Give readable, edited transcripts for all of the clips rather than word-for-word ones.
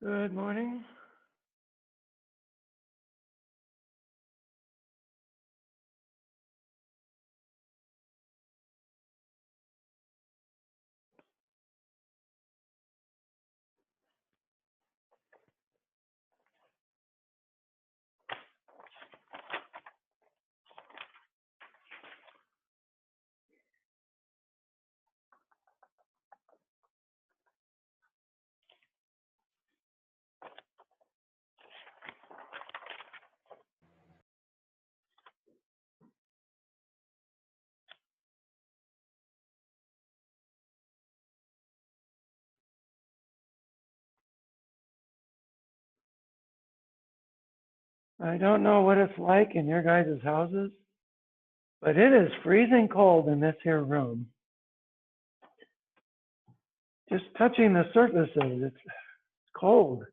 Good morning. I don't know what it's like in your guys' houses, but it is freezing cold in this here room. Just touching the surfaces, it's cold.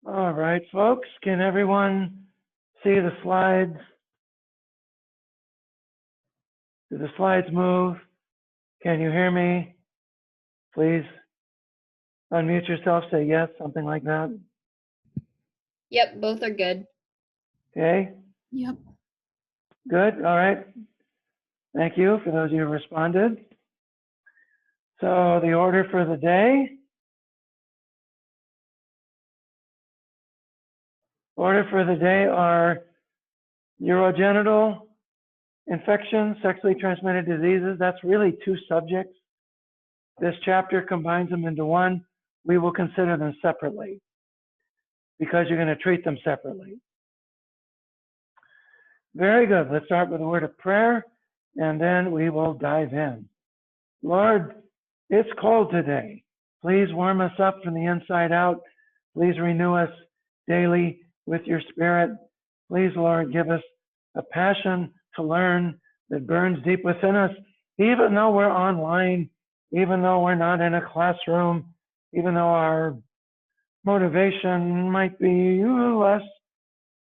All right, folks, can everyone see the slides? Do the slides move? Can you hear me? Please unmute yourself, say yes, something like that. Yep, both are good. Okay, Yep. good, all right. Thank you for those of you who responded. So the order for the day. Order for the day are urogenital infections, sexually transmitted diseases. That's really two subjects. This chapter combines them into one. We will consider them separately because you're going to treat them separately. Very good. Let's start with a word of prayer, and then we will dive in. Lord, it's cold today. Please warm us up from the inside out. Please renew us daily with your Spirit. Please, Lord, give us a passion to learn that burns deep within us, even though we're online, even though we're not in a classroom, even though our motivation might be less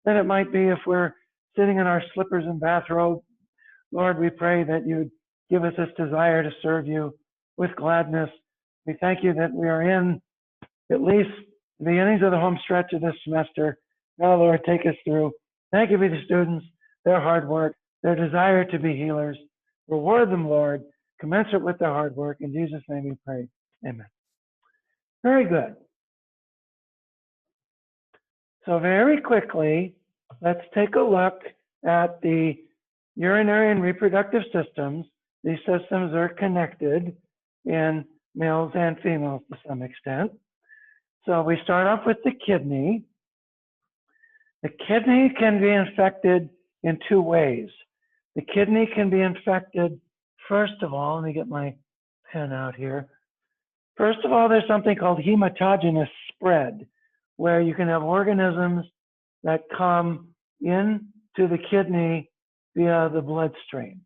than it might be if we're sitting in our slippers and bathrobe. Lord, we pray that you'd give us this desire to serve you with gladness. We thank you that we are in at least the beginnings of the home stretch of this semester. Now, Lord, take us through. Thank you for the students, their hard work, their desire to be healers. Reward them, Lord, commensurate with their hard work. In Jesus' name we pray. Amen. Very good. So very quickly, let's take a look at the urinary and reproductive systems. These systems are connected in males and females to some extent. So we start off with the kidney. The kidney can be infected in two ways. The kidney can be infected, first of all, let me get my pen out here. First of all, there's something called hematogenous spread, where you can have organisms that come into the kidney via the bloodstream.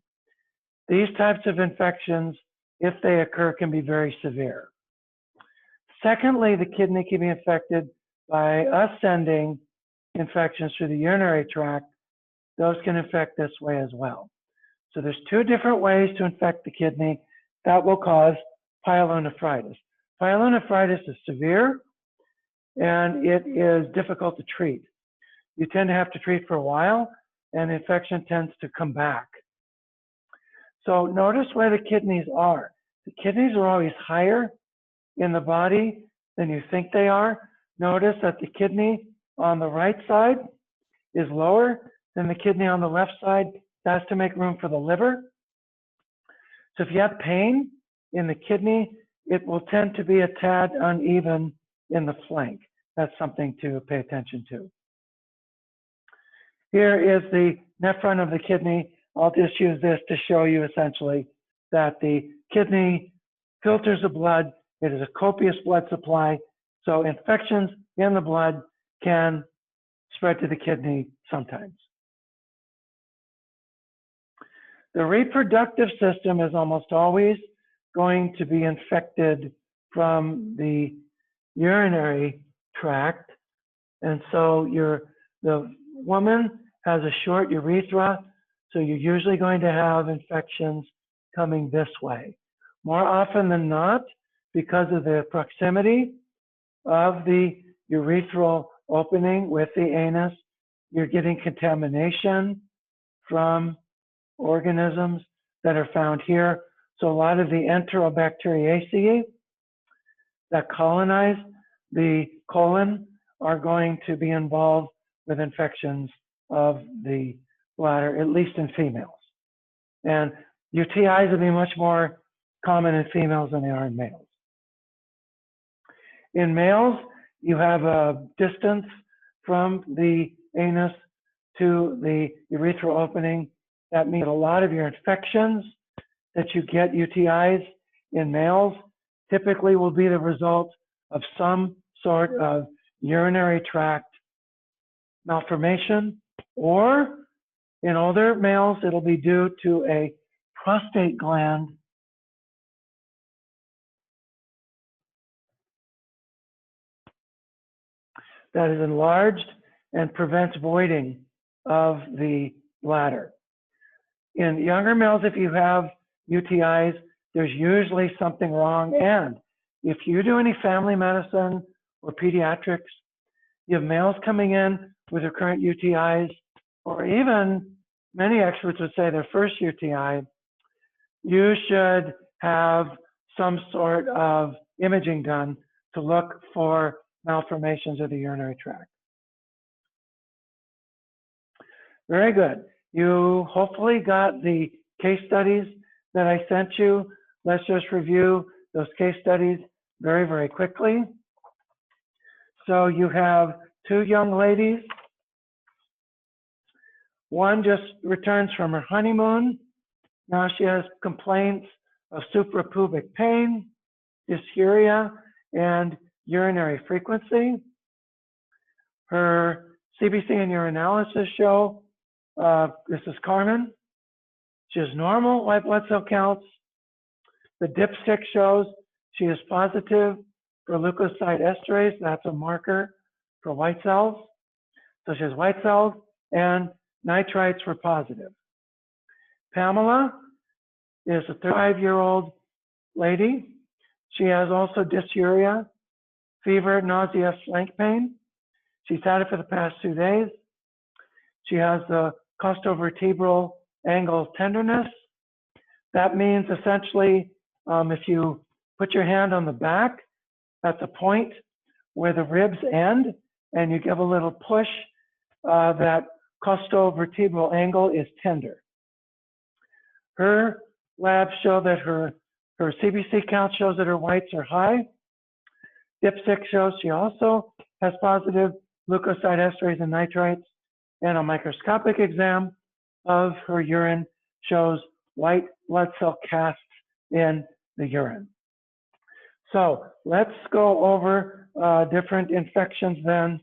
These types of infections, if they occur, can be very severe. Secondly, the kidney can be infected by ascending infections through the urinary tract. Those can infect this way as well. So there's two different ways to infect the kidney that will cause pyelonephritis. Pyelonephritis is severe and it is difficult to treat. You tend to have to treat for a while and the infection tends to come back. So notice where the kidneys are. The kidneys are always higher in the body than you think they are. Notice that the kidney on the right side is lower than the kidney on the left side. That's to make room for the liver. So if you have pain in the kidney, it will tend to be a tad uneven in the flank. That's something to pay attention to. Here is the nephron of the kidney. I'll just use this to show you essentially that the kidney filters the blood. It is a copious blood supply. So infections in the blood can spread to the kidney sometimes. The reproductive system is almost always going to be infected from the urinary tract. And so the woman has a short urethra, so you're usually going to have infections coming this way. More often than not, because of the proximity of the urethral opening with the anus, you're getting contamination from organisms that are found here. So a lot of the Enterobacteriaceae that colonize the colon are going to be involved with infections of the bladder, at least in females. And UTIs will be much more common in females than they are in males. In males, you have a distance from the anus to the urethral opening. That means a lot of your infections that you get, UTIs in males, typically will be the result of some sort of urinary tract malformation, or in older males, it'll be due to a prostate gland that is enlarged and prevents voiding of the bladder. In younger males, if you have UTIs, there's usually something wrong. And if you do any family medicine or pediatrics, you have males coming in with recurrent UTIs, or even many experts would say their first UTI, you should have some sort of imaging done to look for malformations of the urinary tract. Very good. You hopefully got the case studies that I sent you. Let's just review those case studies very, very quickly. So you have two young ladies. One just returns from her honeymoon. Now she has complaints of suprapubic pain, dysuria, and urinary frequency. Her CBC and urinalysis show, this is Carmen. She has normal white blood cell counts. The dipstick shows she is positive for leukocyte esterase. That's a marker for white cells. So she has white cells and nitrites were positive. Pamela is a 35-year-old lady. She has also dysuria, fever, nausea, flank pain. She's had it for the past 2 days. She has the costovertebral angle tenderness. That means essentially if you put your hand on the back, that's a point where the ribs end, and you give a little push, that costovertebral angle is tender. Her labs show that her CBC count shows that her whites are high. Dipstick shows she also has positive leukocyte esterase and nitrites, and a microscopic exam of her urine shows white blood cell casts in the urine. So let's go over different infections then.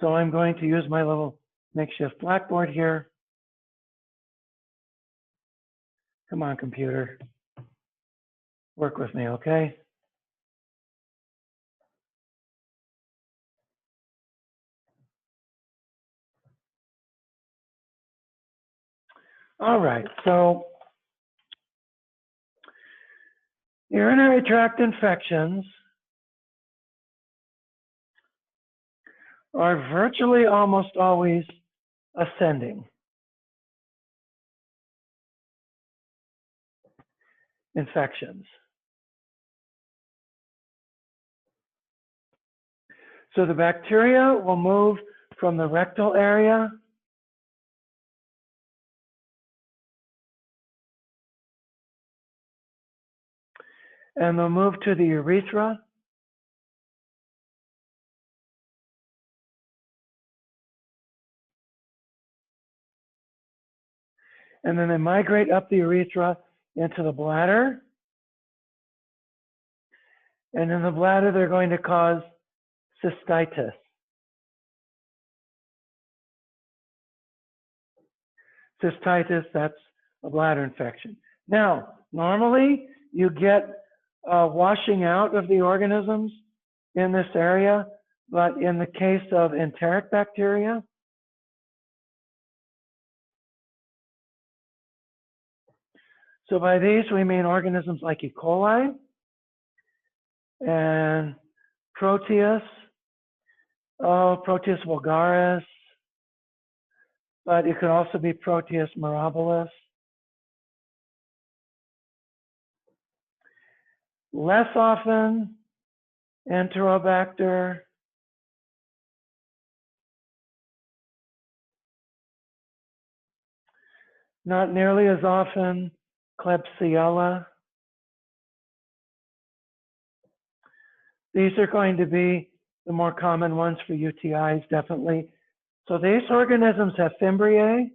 So I'm going to use my little makeshift blackboard here. Come on, computer. Work with me, okay? All right, so urinary tract infections are virtually almost always ascending infections. So the bacteria will move from the rectal area. And they'll move to the urethra. And then they migrate up the urethra into the bladder. And in the bladder, they're going to cause cystitis. Cystitis, that's a bladder infection. Now, normally you get washing out of the organisms in this area, but in the case of enteric bacteria, so by these we mean organisms like E. coli and Proteus, Proteus vulgaris, but it could also be Proteus mirabilis. Less often, Enterobacter, not nearly as often, Klebsiella. These are going to be the more common ones for UTIs, definitely. So these organisms have fimbriae.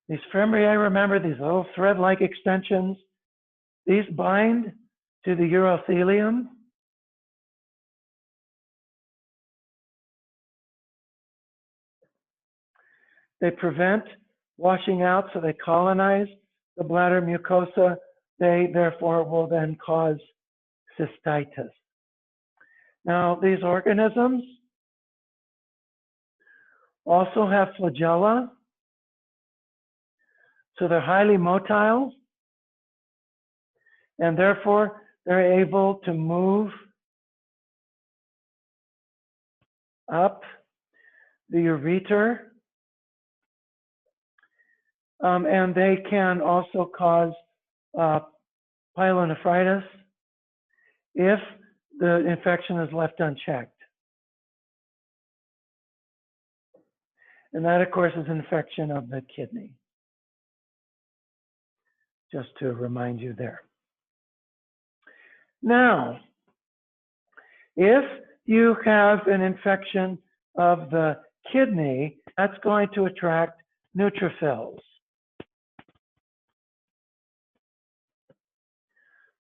These fimbriae, remember, these little thread-like extensions, these bind to the urothelium. They prevent washing out, so they colonize the bladder mucosa. They therefore will then cause cystitis. Now, these organisms also have flagella, so they're highly motile, and therefore they're able to move up the ureter, and they can also cause pyelonephritis if the infection is left unchecked. And that, of course, is an infection of the kidney. Just to remind you there. Now, if you have an infection of the kidney, that's going to attract neutrophils.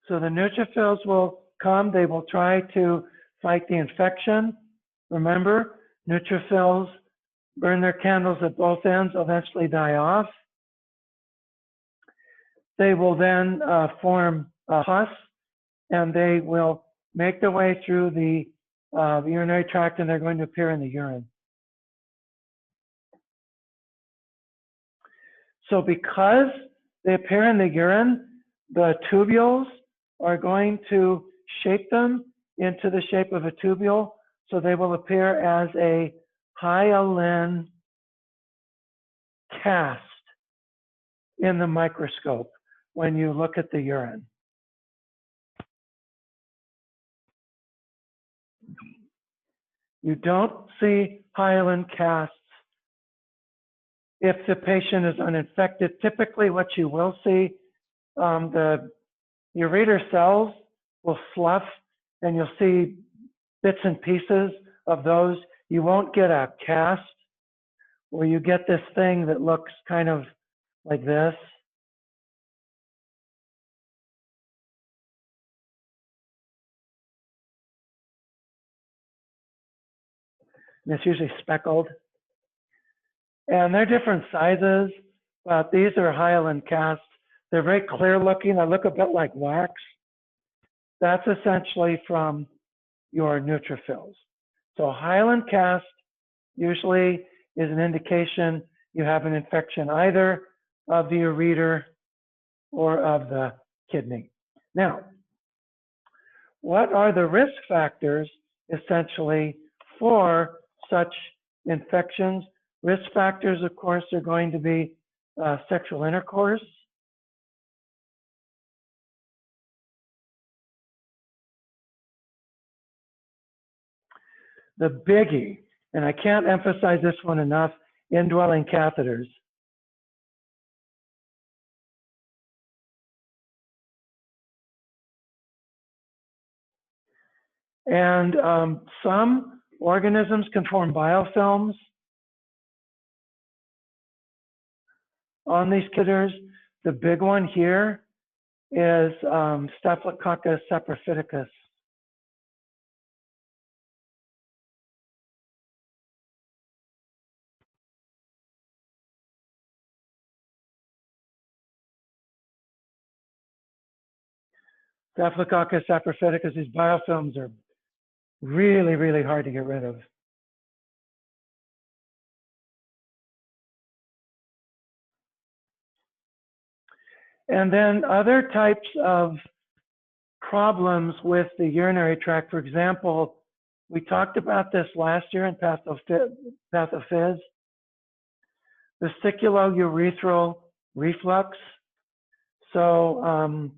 So the neutrophils will come, they will try to fight the infection. Remember, neutrophils burn their candles at both ends, eventually die off. They will then form a pus, and they will make their way through the urinary tract, and they're going to appear in the urine. So because they appear in the urine, the tubules are going to shape them into the shape of a tubule, so they will appear as a hyaline cast in the microscope when you look at the urine. You don't see hyaline casts if the patient is uninfected. Typically what you will see, the ureter cells will slough, and you'll see bits and pieces of those. You won't get a cast where you get this thing that looks kind of like this. And it's usually speckled. And they're different sizes, but these are hyaline casts. They're very clear looking. They look a bit like wax. That's essentially from your neutrophils. So hyaline cast usually is an indication you have an infection either of the ureter or of the kidney. Now, what are the risk factors essentially for such infections? Risk factors, of course, are going to be sexual intercourse, the biggie, and I can't emphasize this one enough, indwelling catheters. And some organisms can form biofilms on these catheters. The big one here is Staphylococcus saprophyticus. Staphylococcus saprophyticus, these biofilms are really, really hard to get rid of. And then other types of problems with the urinary tract. For example, we talked about this last year in pathophys, vesiculourethral reflux. So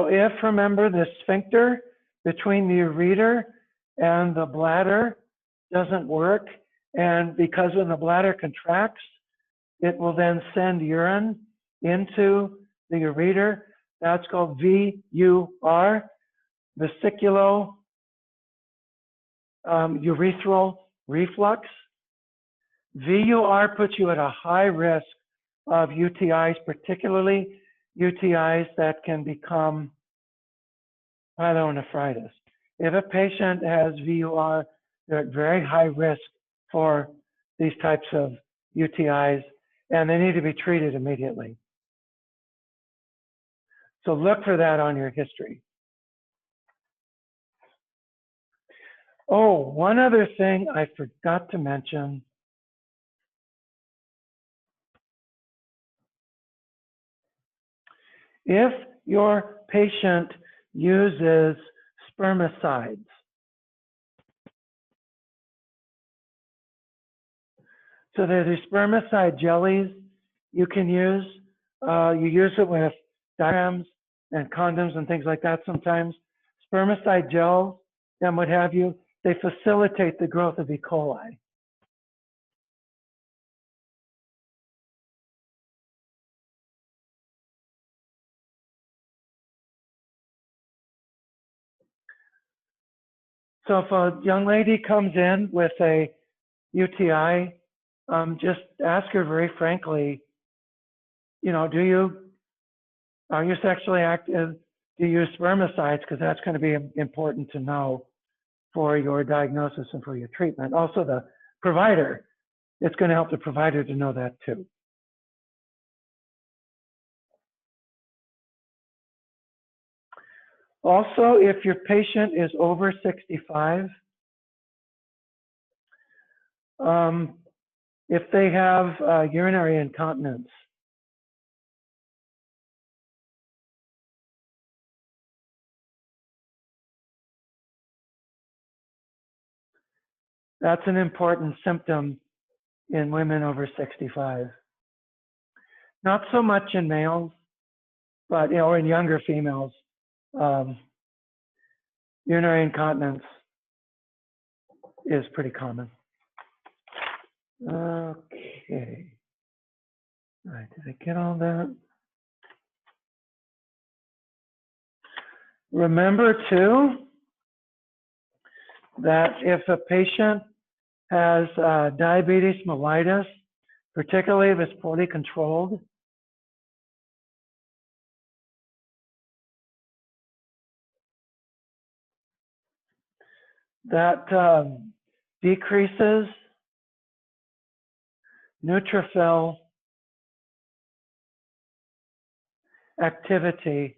if, remember, the sphincter between the ureter and the bladder doesn't work, and because when the bladder contracts, it will then send urine into the ureter. That's called VUR, vesiculourethral reflux. VUR puts you at a high risk of UTIs, particularly UTIs that can become pyelonephritis. If a patient has VUR, they're at very high risk for these types of UTIs, and they need to be treated immediately. So look for that on your history. Oh, one other thing I forgot to mention. If your patient uses spermicides, so there's these spermicide jellies you can use. You use it with diaphragms and condoms and things like that sometimes. Spermicide gels and what have you, they facilitate the growth of E. coli. So if a young lady comes in with a UTI, just ask her very frankly, are you sexually active? Do you use spermicides? Because that's going to be important to know for your diagnosis and for your treatment. Also the provider, it's going to help the provider to know that too. Also, if your patient is over 65, if they have urinary incontinence, that's an important symptom in women over 65. Not so much in males, but or in younger females. Urinary incontinence is pretty common. Okay. All right, did I get all that? Remember too that if a patient has diabetes mellitus, particularly if it's poorly controlled, that decreases neutrophil activity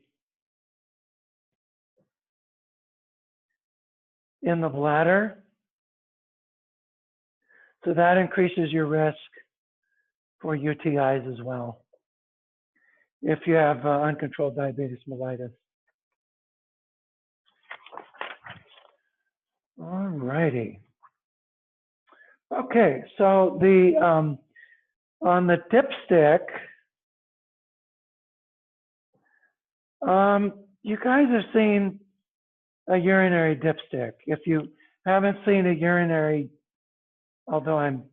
in the bladder. So that increases your risk for UTIs as well, if you have uncontrolled diabetes mellitus. All righty. Okay, so on the dipstick, you guys have seen a urinary dipstick. If you haven't seen a urinary, although I'm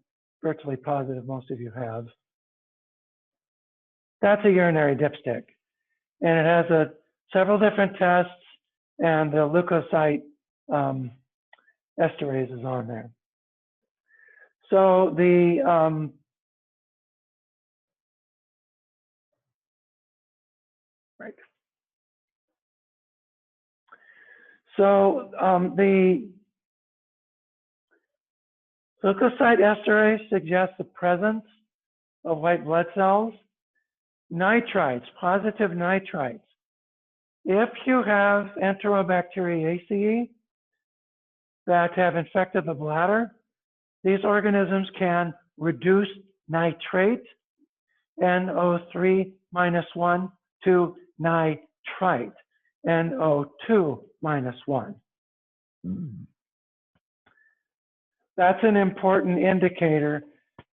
virtually positive most of you have, that's a urinary dipstick. And it has several different tests, and the leukocyte esterase is on there. So right. So the leukocyte esterase suggests the presence of white blood cells. Nitrites, positive nitrites. If you have Enterobacteriaceae that have infected the bladder, these organisms can reduce nitrate, NO3 minus 1, to nitrite, NO2 minus 1. That's an important indicator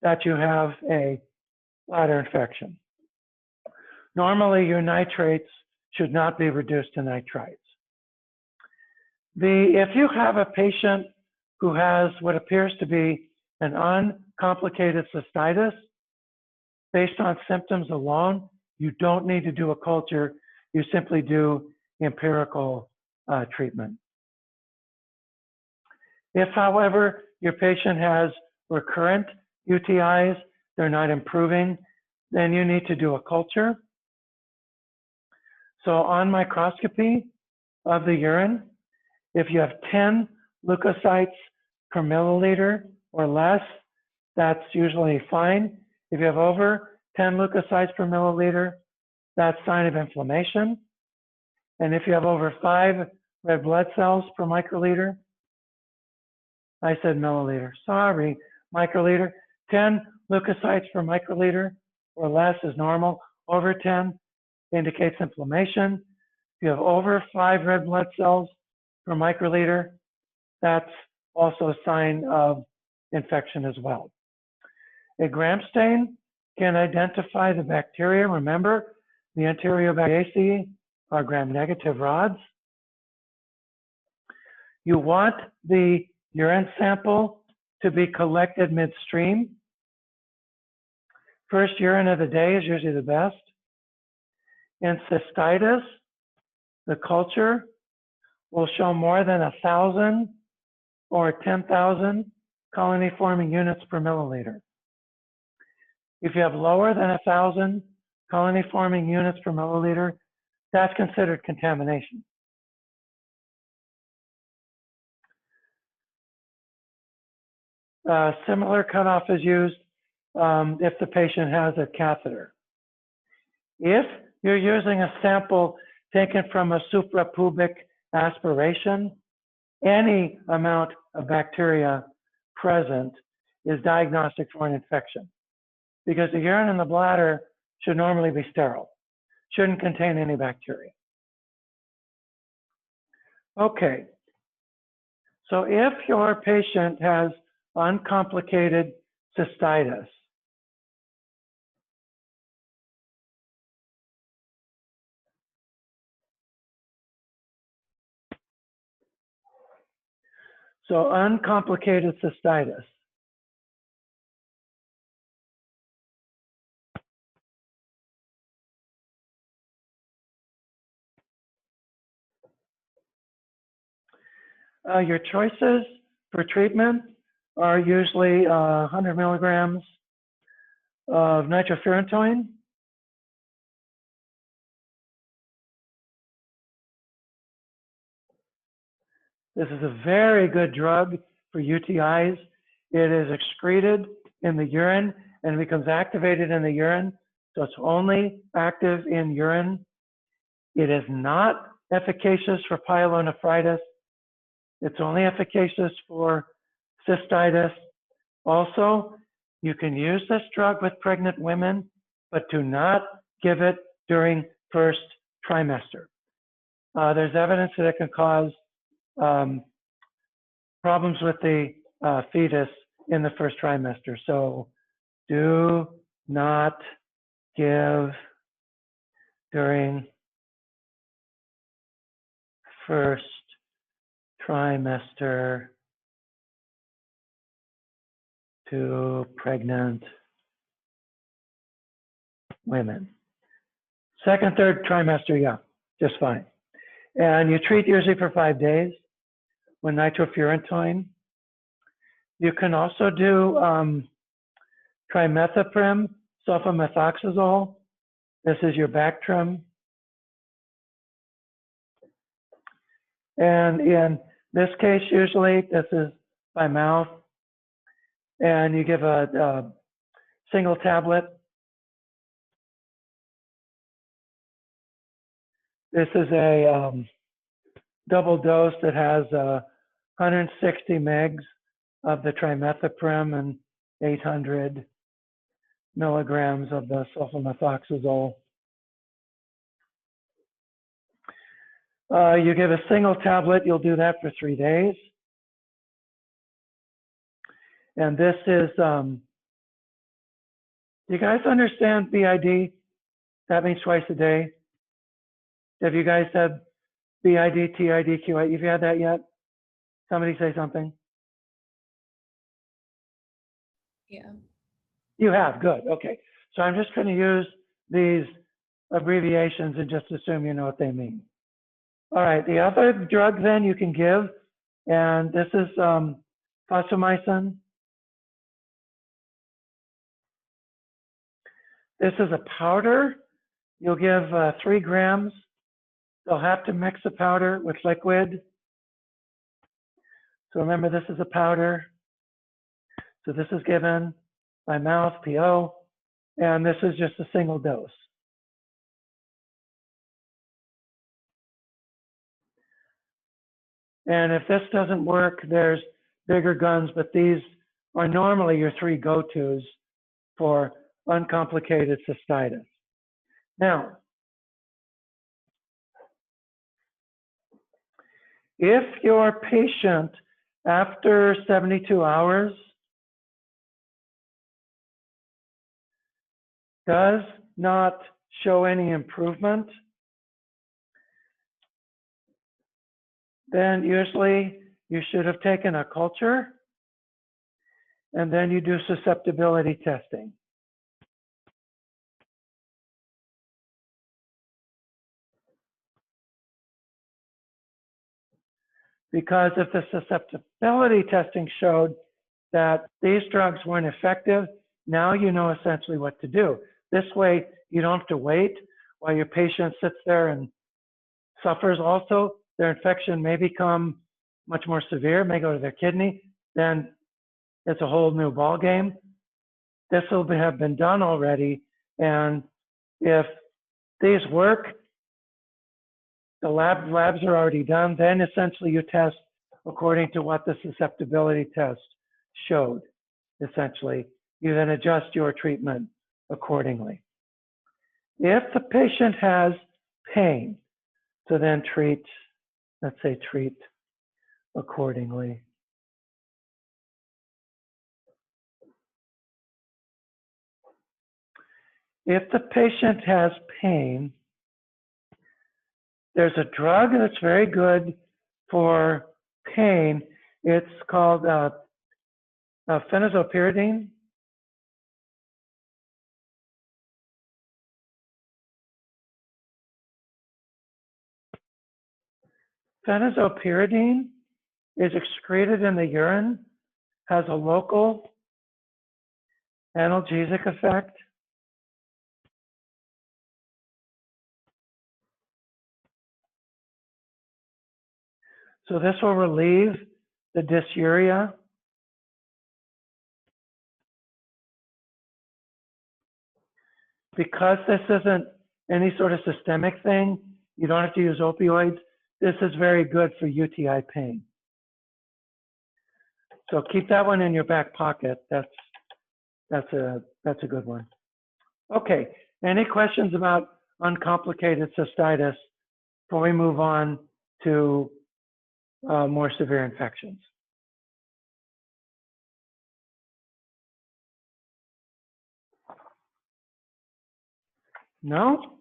that you have a bladder infection. Normally, your nitrates should not be reduced to nitrites. If you have a patient who has what appears to be an uncomplicated cystitis, based on symptoms alone, you don't need to do a culture. You simply do empirical treatment. If, however, your patient has recurrent UTIs, they're not improving, then you need to do a culture. So on microscopy of the urine, if you have 10 leukocytes per milliliter or less, that's usually fine. If you have over 10 leukocytes per milliliter, that's sign of inflammation. And if you have over 5 red blood cells per microliter, I said milliliter, sorry, microliter, 10 leukocytes per microliter or less is normal. Over 10 indicates inflammation. If you have over 5 red blood cells per microliter, that's also a sign of infection as well. A gram stain can identify the bacteria. Remember, the Enterobacteriaceae are gram-negative rods. You want the urine sample to be collected midstream. First urine of the day is usually the best. In cystitis, the culture will show more than 1,000 or 10,000 colony-forming units per milliliter. If you have lower than 1,000 colony-forming units per milliliter, that's considered contamination. Similar cutoff is used if the patient has a catheter. If you're using a sample taken from a suprapubic aspiration, any amount of bacteria present is diagnostic for an infection, because the urine in the bladder should normally be sterile, shouldn't contain any bacteria. Okay, so if your patient has uncomplicated cystitis, so uncomplicated cystitis, your choices for treatment are usually 100 milligrams of nitrofurantoin, this is a very good drug for UTIs. It is excreted in the urine and becomes activated in the urine, so it's only active in urine. It is not efficacious for pyelonephritis. It's only efficacious for cystitis. Also, you can use this drug with pregnant women, but do not give it during first trimester. There's evidence that it can cause problems with the fetus in the first trimester. So do not give during first trimester to pregnant women. Second, third trimester, yeah, just fine. And you treat usually for 5 days with nitrofurantoin. You can also do trimethoprim, sulfamethoxazole. This is your Bactrim. And in this case, usually this is by mouth. And you give a single tablet. This is a double dose that has 160 megs of the trimethoprim and 800 milligrams of the sulfamethoxazole. You give a single tablet, you'll do that for 3 days. And this is, you guys understand BID? That means twice a day. Have you guys said BID, TID, QID? Have you had that yet? Somebody say something. Yeah. You have, good, okay. So I'm just gonna use these abbreviations and just assume you know what they mean. All right, the other drug then you can give, and this is fosfomycin. This is a powder. You'll give 3 grams. They'll have to mix the powder with liquid. So remember, this is a powder. So this is given by mouth, PO, and this is just a single dose. And if this doesn't work, there's bigger guns, but these are normally your 3 go-tos for uncomplicated cystitis. Now, if your patient after 72 hours does not show any improvement, then usually you should have taken a culture and then you do susceptibility testing. Because if the susceptibility testing showed that these drugs weren't effective, now you know essentially what to do. This way, you don't have to wait while your patient sits there and suffers also. Their infection may become much more severe, may go to their kidney, then it's a whole new ball game. This will have been done already, and if these work, the labs are already done, then essentially you test according to what the susceptibility test showed, essentially. You then adjust your treatment accordingly. If the patient has pain, so then treat, let's say treat accordingly. If the patient has pain, there's a drug that's very good for pain. It's called phenazopyridine. Phenazopyridine is excreted in the urine, has a local analgesic effect. So this will relieve the dysuria. Because this isn't any sort of systemic thing, you don't have to use opioids. This is very good for UTI pain. So keep that one in your back pocket. That's a good one. Okay, any questions about uncomplicated cystitis before we move on to more severe infections? No?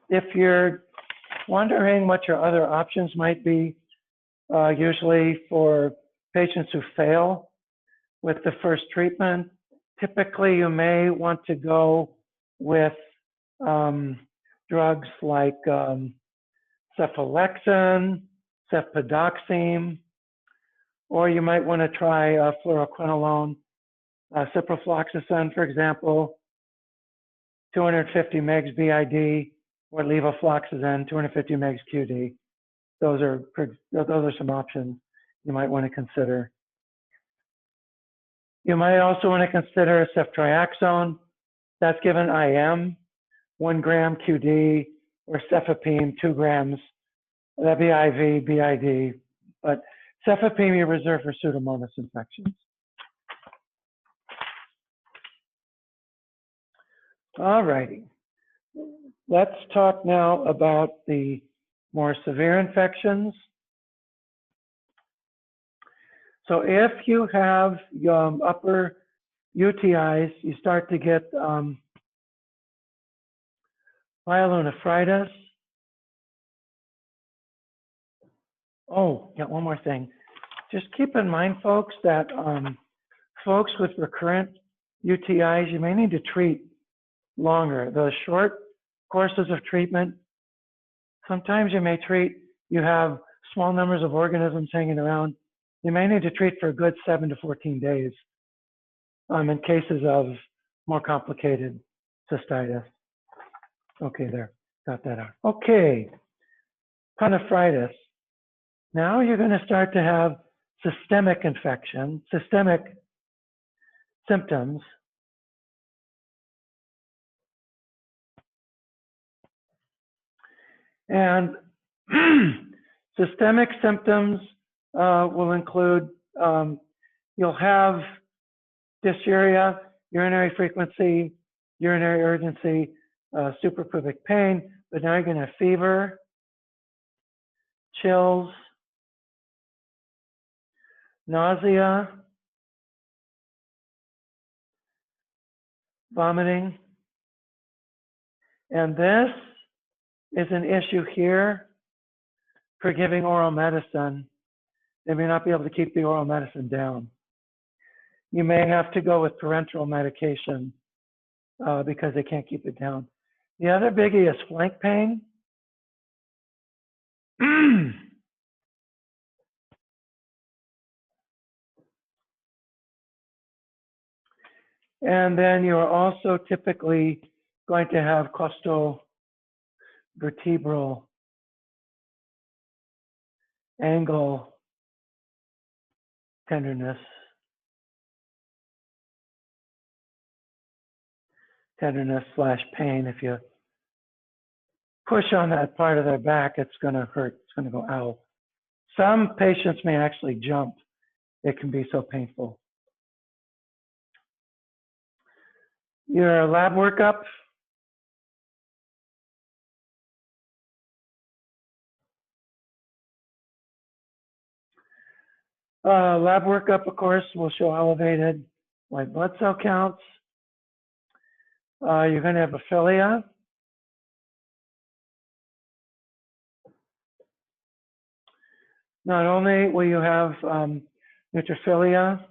If you're wondering what your other options might be, usually for patients who fail with the first treatment, typically you may want to go with drugs like cephalexin, cefodoxime, or you might want to try fluoroquinolone, ciprofloxacin, for example, 250 mg BID, or levofloxacin, 250 mg QD. Those are some options you might want to consider. You might also want to consider ceftriaxone. That's given IM, 1 gram QD, or cefepime, 2 grams. That'd be IV, BID, but cefepime you reserve for Pseudomonas infections. All righty. Let's talk now about the more severe infections. So if you have upper UTIs, you start to get pyelonephritis. Oh, yeah, one more thing. Just keep in mind, folks, that folks with recurrent UTIs, you may need to treat longer. The short courses of treatment, sometimes you may treat, you have small numbers of organisms hanging around. You may need to treat for a good 7 to 14 days in cases of more complicated cystitis. Okay, there, got that out. Okay, pyelonephritis. Now you're going to start to have systemic infection, systemic symptoms. And systemic symptoms will include, you'll have dysuria, urinary frequency, urinary urgency, suprapubic pain, but now you're going to have fever, chills, nausea, vomiting. And this is an issue here for giving oral medicine. They may not be able to keep the oral medicine down. You may have to go with parenteral medication because they can't keep it down. The other biggie is flank pain. And then you're also typically going to have costovertebral angle tenderness slash pain. If you push on that part of their back, it's going to hurt. It's going to go ow. Some patients may actually jump. It can be so painful. Your lab workup. Lab workup, of course, will show elevated white blood cell counts. You're going to have aphilia. Not only will you have neutrophilia,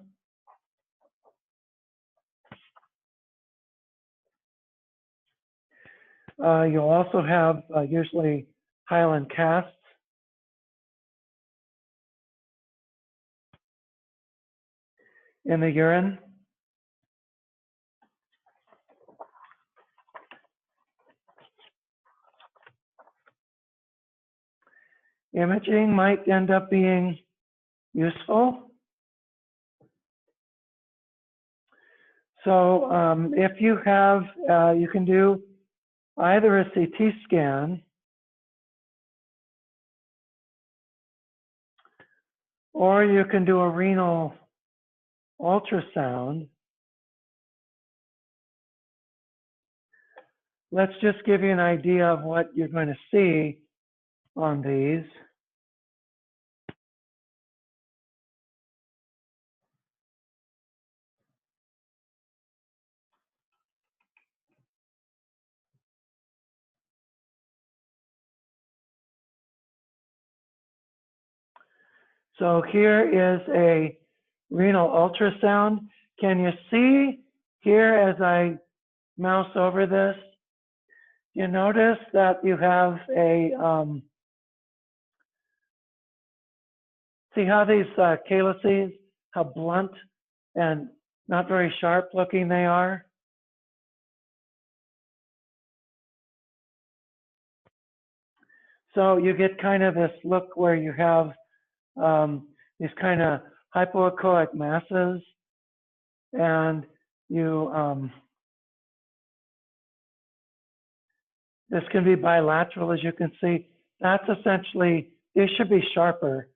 you'll also have usually hyaline casts. In the urine. Imaging might end up being useful. So if you have, you can do either a CT scan or you can do a renal ultrasound. Let's just give you an idea of what you're going to see on these. So here is a renal ultrasound. Can you see here as I mouse over this? You notice that you have a, see how these calyces, how blunt and not very sharp looking they are? So you get kind of this look where you have these kind of hypoechoic masses, and you, this can be bilateral, as you can see. That's essentially, these should be sharper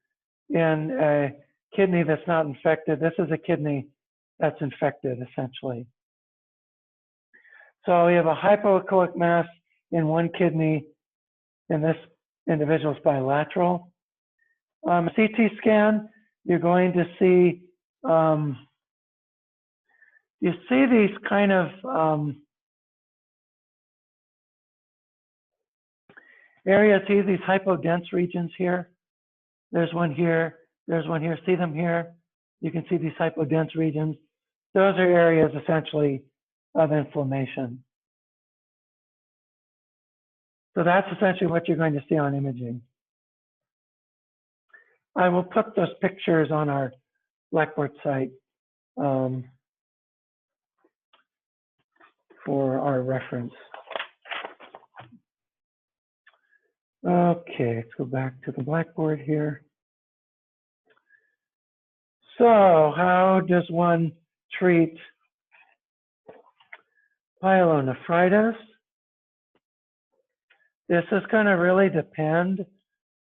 in a kidney that's not infected. This is a kidney that's infected, essentially. So we have a hypoechoic mass in one kidney, and this individual is bilateral. CT scan, you're going to see, you see these kind of areas here, these hypodense regions here. There's one here, there's one here. See them here? You can see these hypodense regions. Those are areas essentially of inflammation. So that's essentially what you're going to see on imaging. I will put those pictures on our Blackboard site for our reference. Okay, let's go back to the Blackboard here. So how does one treat pyelonephritis? This is going to really depend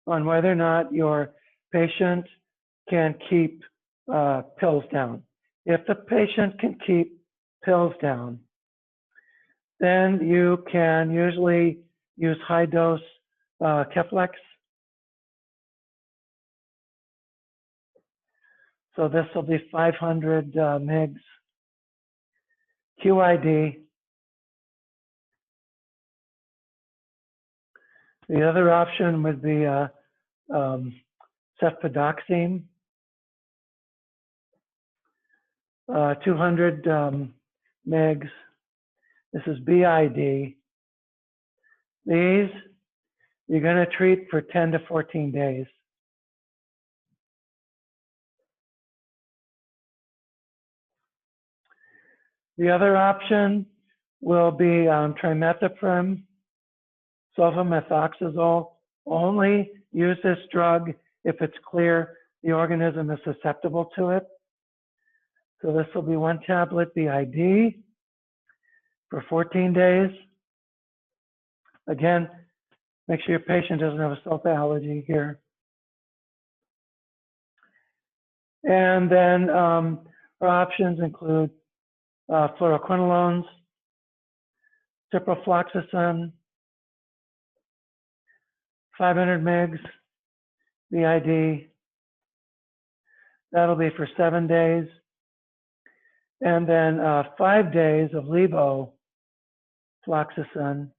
on whether or not your patient can keep pills down. If the patient can keep pills down, then you can usually use high-dose Keflex. So this will be 500 mgs QID. The other option would be cefpodoxime, 200 mgs. This is BID. These you're going to treat for 10 to 14 days. The other option will be trimethoprim, sulfamethoxazole. Only use this drug if it's clear the organism is susceptible to it. So this will be 1 tablet BID for 14 days. Again, make sure your patient doesn't have a sulfa allergy here. And then our options include fluoroquinolones, ciprofloxacin, 500 mgs BID. That'll be for 7 days. And then 5 days of levofloxacin.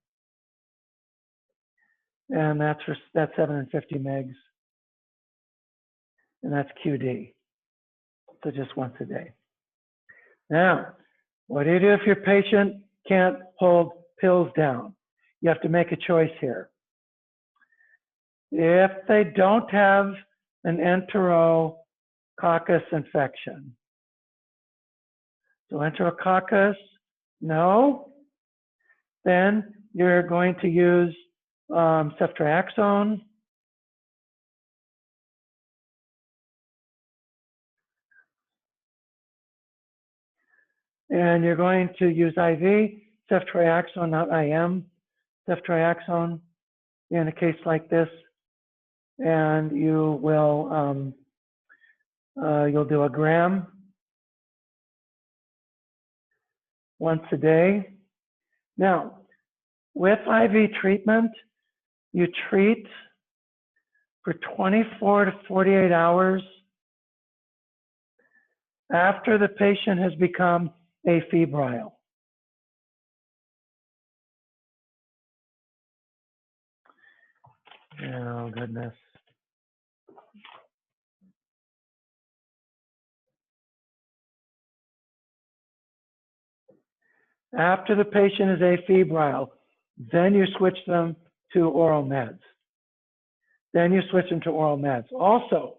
And that's 750 mgs. And that's QD. So just once a day. Now, what do you do if your patient can't hold pills down? You have to make a choice here. If they don't have an enterococcus infection, so enterococcus, no, then you're going to use ceftriaxone. And you're going to use IV ceftriaxone, not IM ceftriaxone in a case like this. And you will, you'll do 1 gram once a day. Now, with IV treatment, you treat for 24 to 48 hours after the patient has become afebrile. Oh, goodness. After the patient is afebrile, then you switch them to oral meds. Also,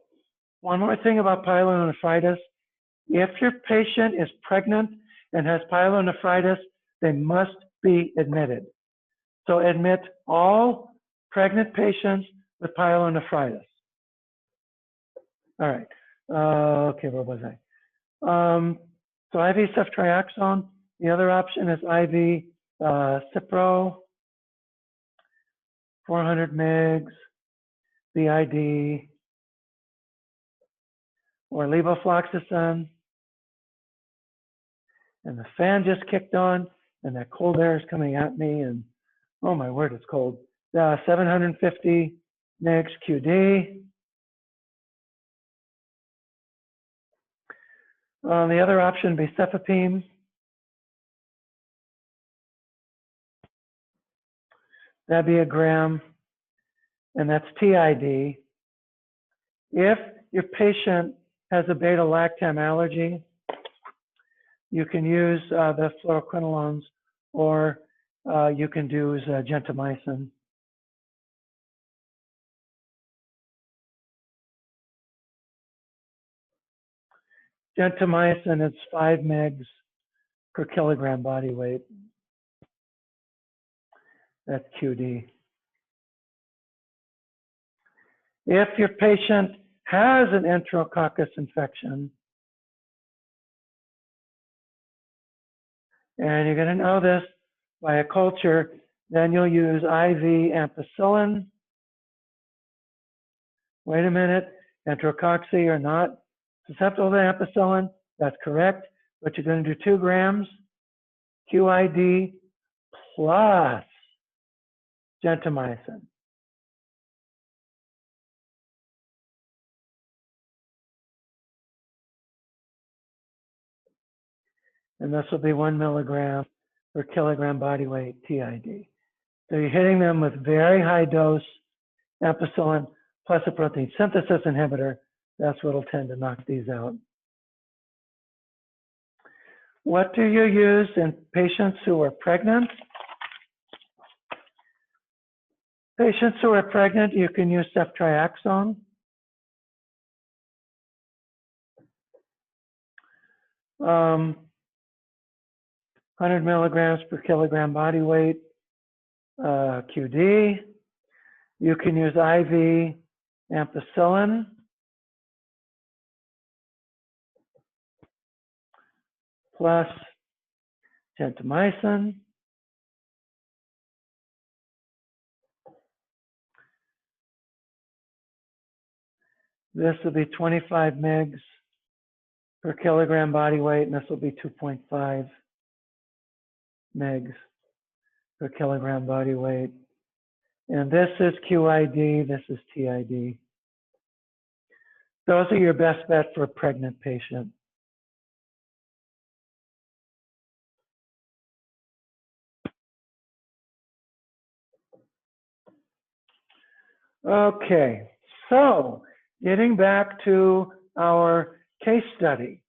one more thing about pyelonephritis. If your patient is pregnant and has pyelonephritis, they must be admitted. So admit all pregnant patients with pyelonephritis. All right. Okay, where was I? So IV ceftriaxone. The other option is IV Cipro, 400 mg, BID, or levofloxacin. And the fan just kicked on, and that cold air is coming at me, and oh my word, it's cold. 750 mg QD. The other option would be cefepime. That'd be 1 gram, and that's TID. If your patient has a beta-lactam allergy, you can use the fluoroquinolones, or you can use gentamicin. Gentamicin is 5 mg per kilogram body weight. That's QD. If your patient has an enterococcus infection, and you're going to know this by a culture, then you'll use IV ampicillin. Wait a minute, enterococci are not susceptible to ampicillin. That's correct, but you're going to do 2 grams QID plus gentamicin. And this will be 1 milligram per kilogram body weight TID. So you're hitting them with very high dose ampicillin plus a protein synthesis inhibitor. That's what will tend to knock these out. What do you use in patients who are pregnant? Patients who are pregnant, you can use ceftriaxone. Um, 100 milligrams per kilogram body weight, QD. You can use IV ampicillin. Plus gentamicin. This will be 25 mg per kilogram body weight, and this will be 2.5 mg per kilogram body weight. And this is QID, this is TID. Those are your best bet for a pregnant patient. Okay, so getting back to our case study.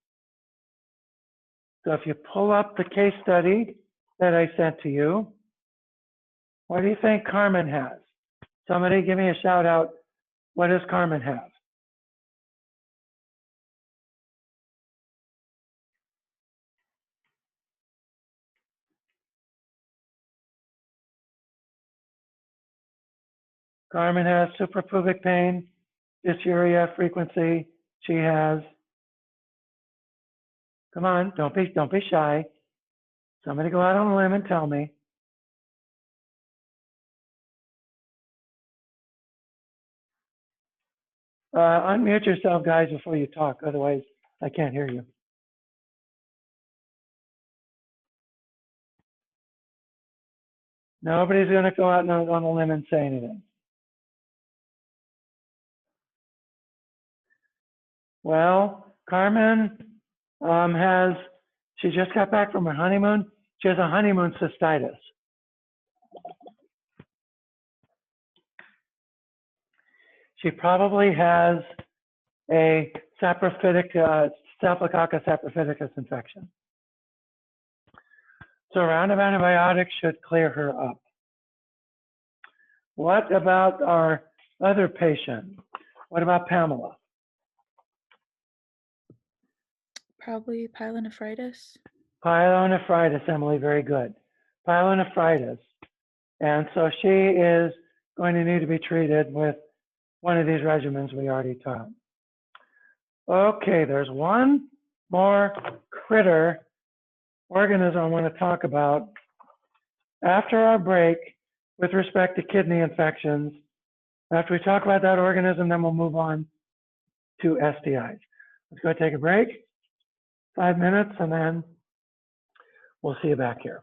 So if you pull up the case study that I sent to you, what do you think Carmen has? Somebody give me a shout out. What does Carmen have? Carmen has suprapubic pain, dysuria frequency. She has, come on, don't be shy. Somebody go out on a limb and tell me. Unmute yourself, guys, before you talk. Otherwise, I can't hear you. Nobody's going to go out on a limb and say anything. Well, Carmen she just got back from her honeymoon. She has a honeymoon cystitis. She probably has a Staphylococcus saprophyticus infection. So a round of antibiotics should clear her up. What about our other patient? What about Pamela? Probably pyelonephritis. Pyelonephritis, Emily, very good. Pyelonephritis. And so she is going to need to be treated with one of these regimens we already taught. Okay, there's one more critter organism I want to talk about after our break with respect to kidney infections. After we talk about that organism, then we'll move on to STIs. Let's go take a break, 5 minutes, and then we'll see you back here.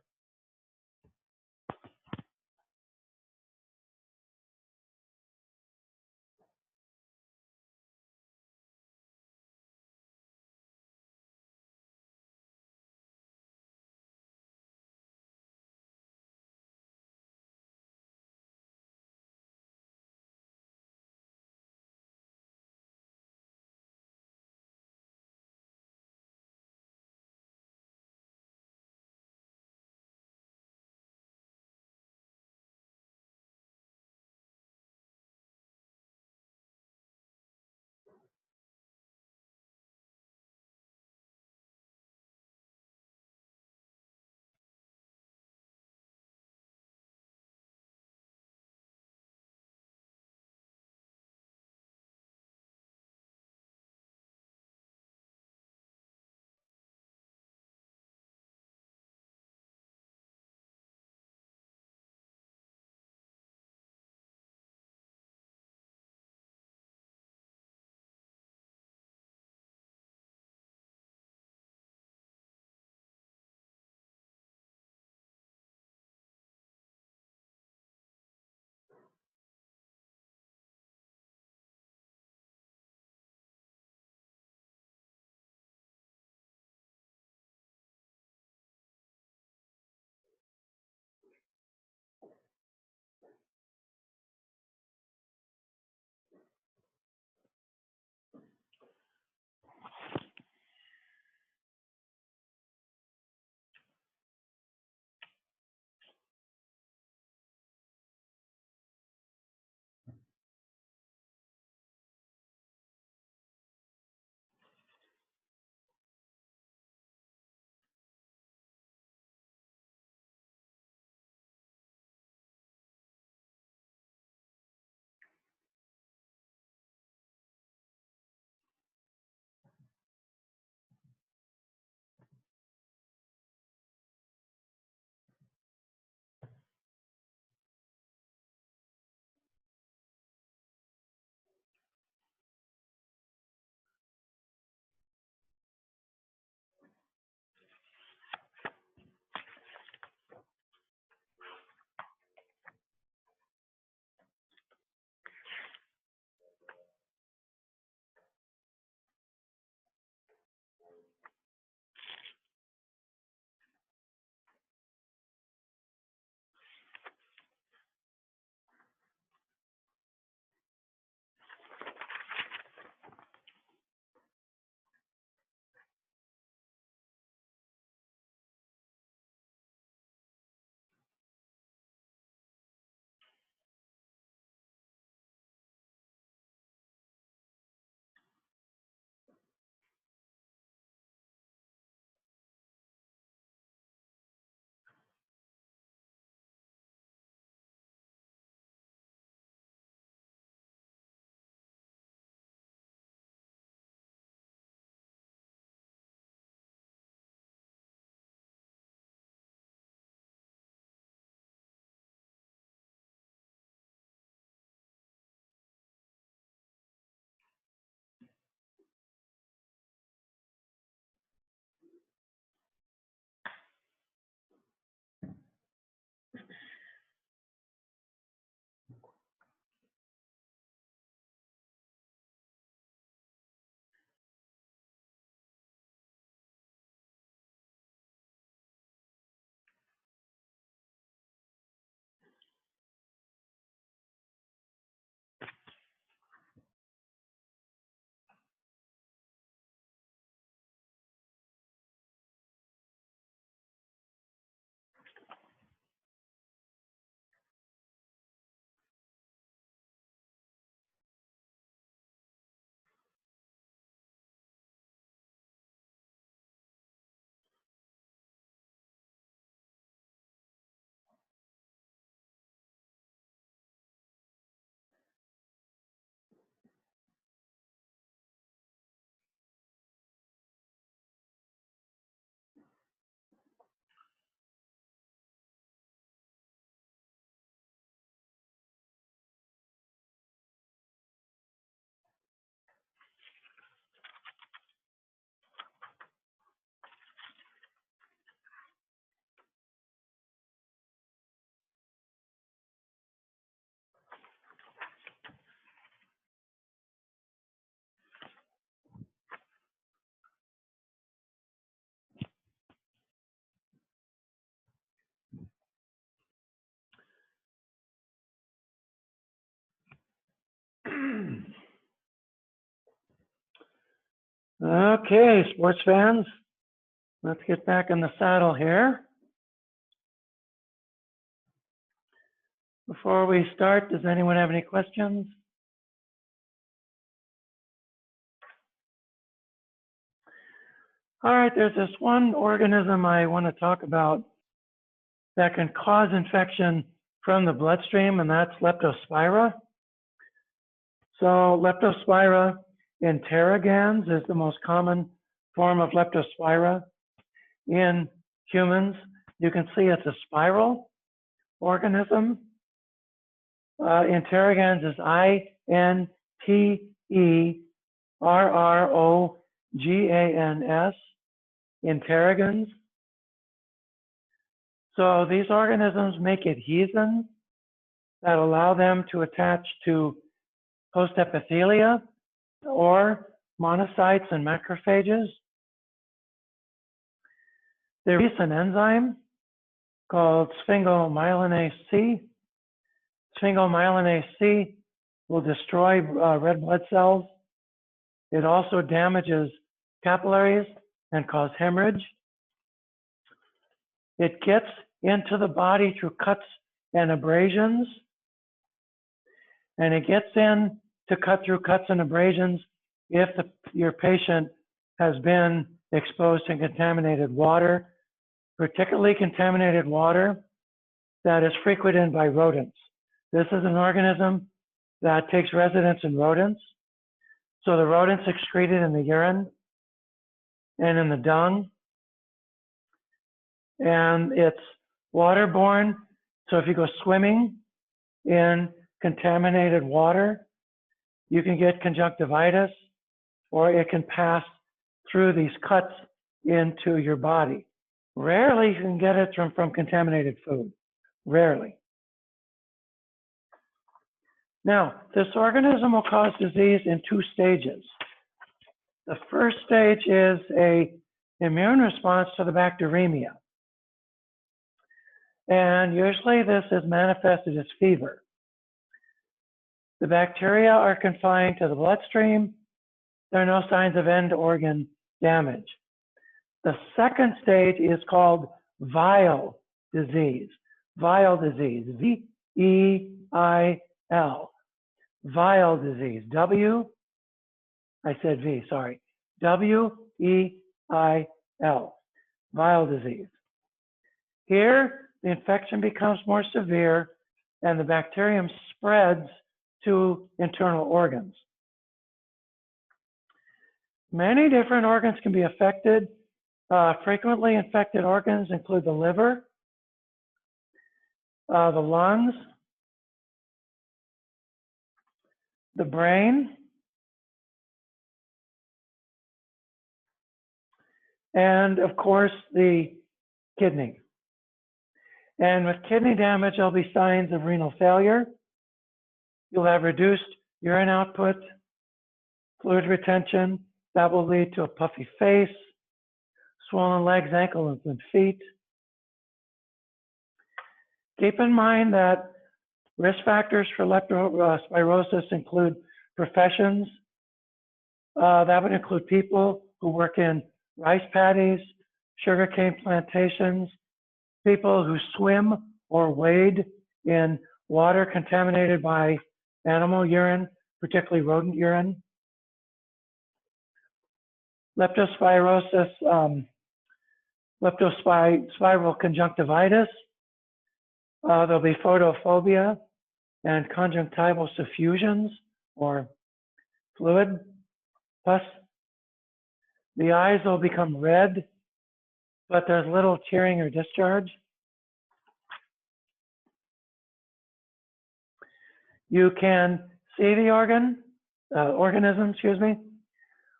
Okay, sports fans, let's get back in the saddle here. Before we start, does anyone have any questions? All right, there's this one organism I want to talk about that can cause infection from the bloodstream, and that's Leptospira. So Leptospira interrogans is the most common form of Leptospira in humans. You can see it's a spiral organism. Interrogans is I-N-T-E-R-R-O-G-A-N-S, interrogans. So these organisms make adhesins that allow them to attach to host epithelia or monocytes and macrophages. There is an enzyme called sphingomyelinase C. Sphingomyelinase C will destroy red blood cells. It also damages capillaries and cause hemorrhage. It gets into the body through cuts and abrasions, and it gets in to cut through cuts and abrasions if your patient has been exposed to contaminated water, particularly contaminated water that is frequented by rodents. This is an organism that takes residence in rodents. So the rodents excrete it in the urine and in the dung. And it's waterborne. So if you go swimming in contaminated water, you can get conjunctivitis, or it can pass through these cuts into your body. Rarely you can get it from contaminated food. Rarely. Now, this organism will cause disease in 2 stages. The first stage is an immune response to the bacteremia. And usually this is manifested as fever. The bacteria are confined to the bloodstream. There are no signs of end organ damage. The second stage is called vial disease. Vial disease, V-E-I-L. Vial disease, W-E-I-L. Vial disease. Here, the infection becomes more severe and the bacterium spreads to internal organs. Many different organs can be affected. Frequently infected organs include the liver, the lungs, the brain, and of course the kidney. And with kidney damage, there'll be signs of renal failure. You'll have reduced urine output, fluid retention. That will lead to a puffy face, swollen legs, ankles, and feet. Keep in mind that risk factors for leptospirosis include professions. That would include people who work in rice paddies, sugarcane plantations, people who swim or wade in water contaminated by animal urine, particularly rodent urine. Leptospirosis, leptospiral conjunctivitis. There'll be photophobia and conjunctival suffusions or fluid pus. The eyes will become red, but there's little tearing or discharge. You can see the organism,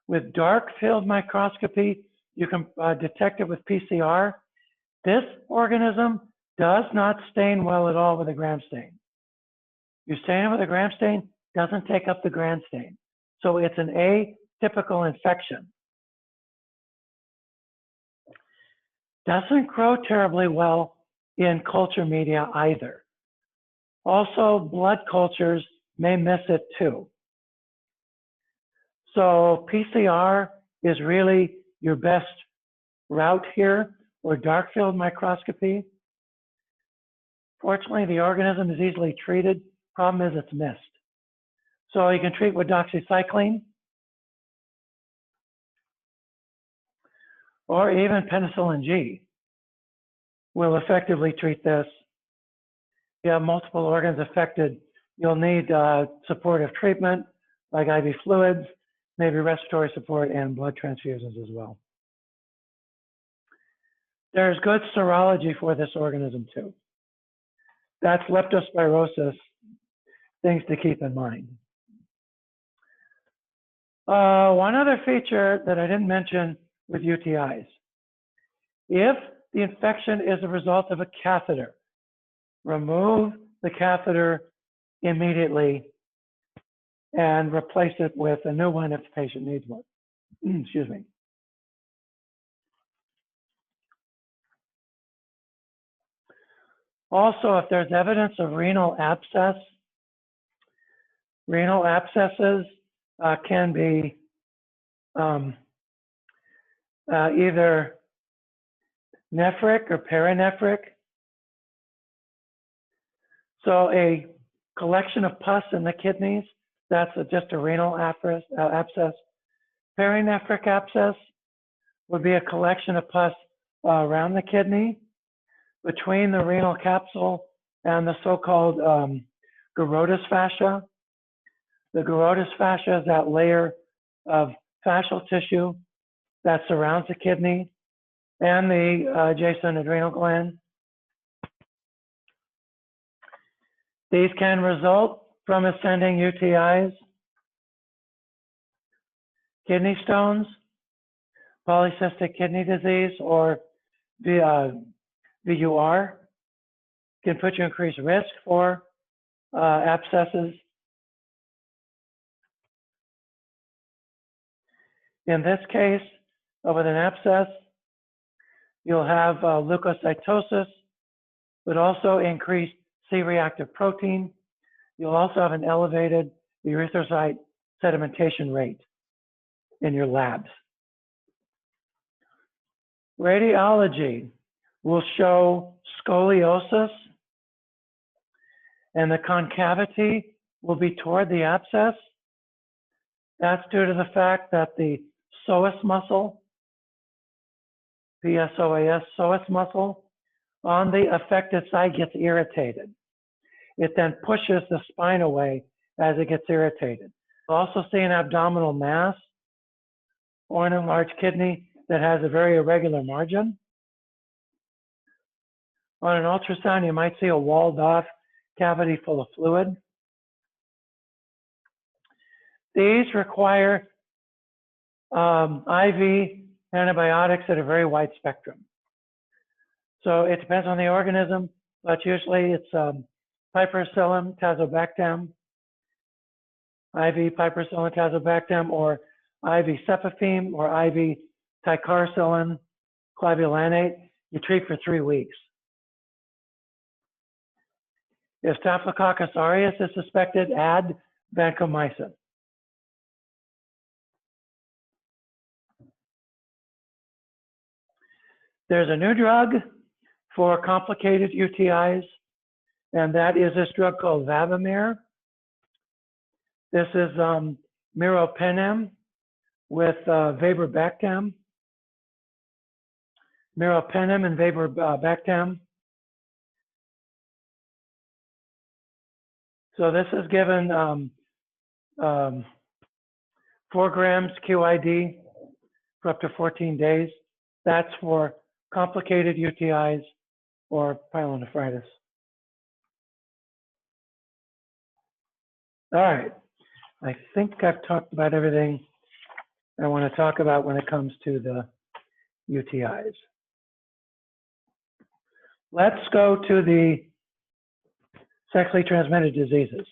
with dark field microscopy. You can detect it with PCR. This organism does not stain well at all with a gram stain. You stain it with a gram stain, doesn't take up the gram stain. So it's an atypical infection. Doesn't grow terribly well in culture media either. Also, blood cultures may miss it too. So PCR is really your best route here, or dark field microscopy. Fortunately, the organism is easily treated. Problem is it's missed. So you can treat with doxycycline or even penicillin G will effectively treat this. If you have multiple organs affected, you'll need supportive treatment like IV fluids, maybe respiratory support and blood transfusions as well. There's good serology for this organism too. That's leptospirosis, things to keep in mind. One other feature that I didn't mention with UTIs. If the infection is a result of a catheter, remove the catheter immediately and replace it with a new one if the patient needs one. Excuse me. Also, if there's evidence of renal abscesses can be either nephric or perinephric. So a collection of pus in the kidneys, that's just a renal abscess. Perinephric abscess would be a collection of pus around the kidney, between the renal capsule and the so-called Gerotis fascia. The Gerotis fascia is that layer of fascial tissue that surrounds the kidney and the adjacent adrenal gland. These can result from ascending UTIs, kidney stones, polycystic kidney disease, or VUR. Can put you in increased risk for abscesses. In this case, with an abscess, you'll have leukocytosis, but also increased C-reactive protein. You'll also have an elevated erythrocyte sedimentation rate in your labs. Radiology will show scoliosis, and the concavity will be toward the abscess. That's due to the fact that the psoas muscle, PSOAS, psoas muscle, on the affected side gets irritated. It then pushes the spine away as it gets irritated. You'll also see an abdominal mass or an enlarged kidney that has a very irregular margin. On an ultrasound, you might see a walled off cavity full of fluid. These require IV antibiotics at a very wide spectrum. So it depends on the organism, but usually it's piperacillin, tazobactam, IV piperacillin, tazobactam, or IV cefepime, or IV ticarcillin, clavulanate. You treat for 3 weeks. If Staphylococcus aureus is suspected, add vancomycin. There's a new drug for complicated UTIs, and that is this drug called Vabomere. This is meropenem with vaborbactam. Meropenem and vaborbactam. So this is given 4 grams QID for up to 14 days. That's for complicated UTIs or pyelonephritis. All right, I think I've talked about everything I want to talk about when it comes to the UTIs. Let's go to the sexually transmitted diseases.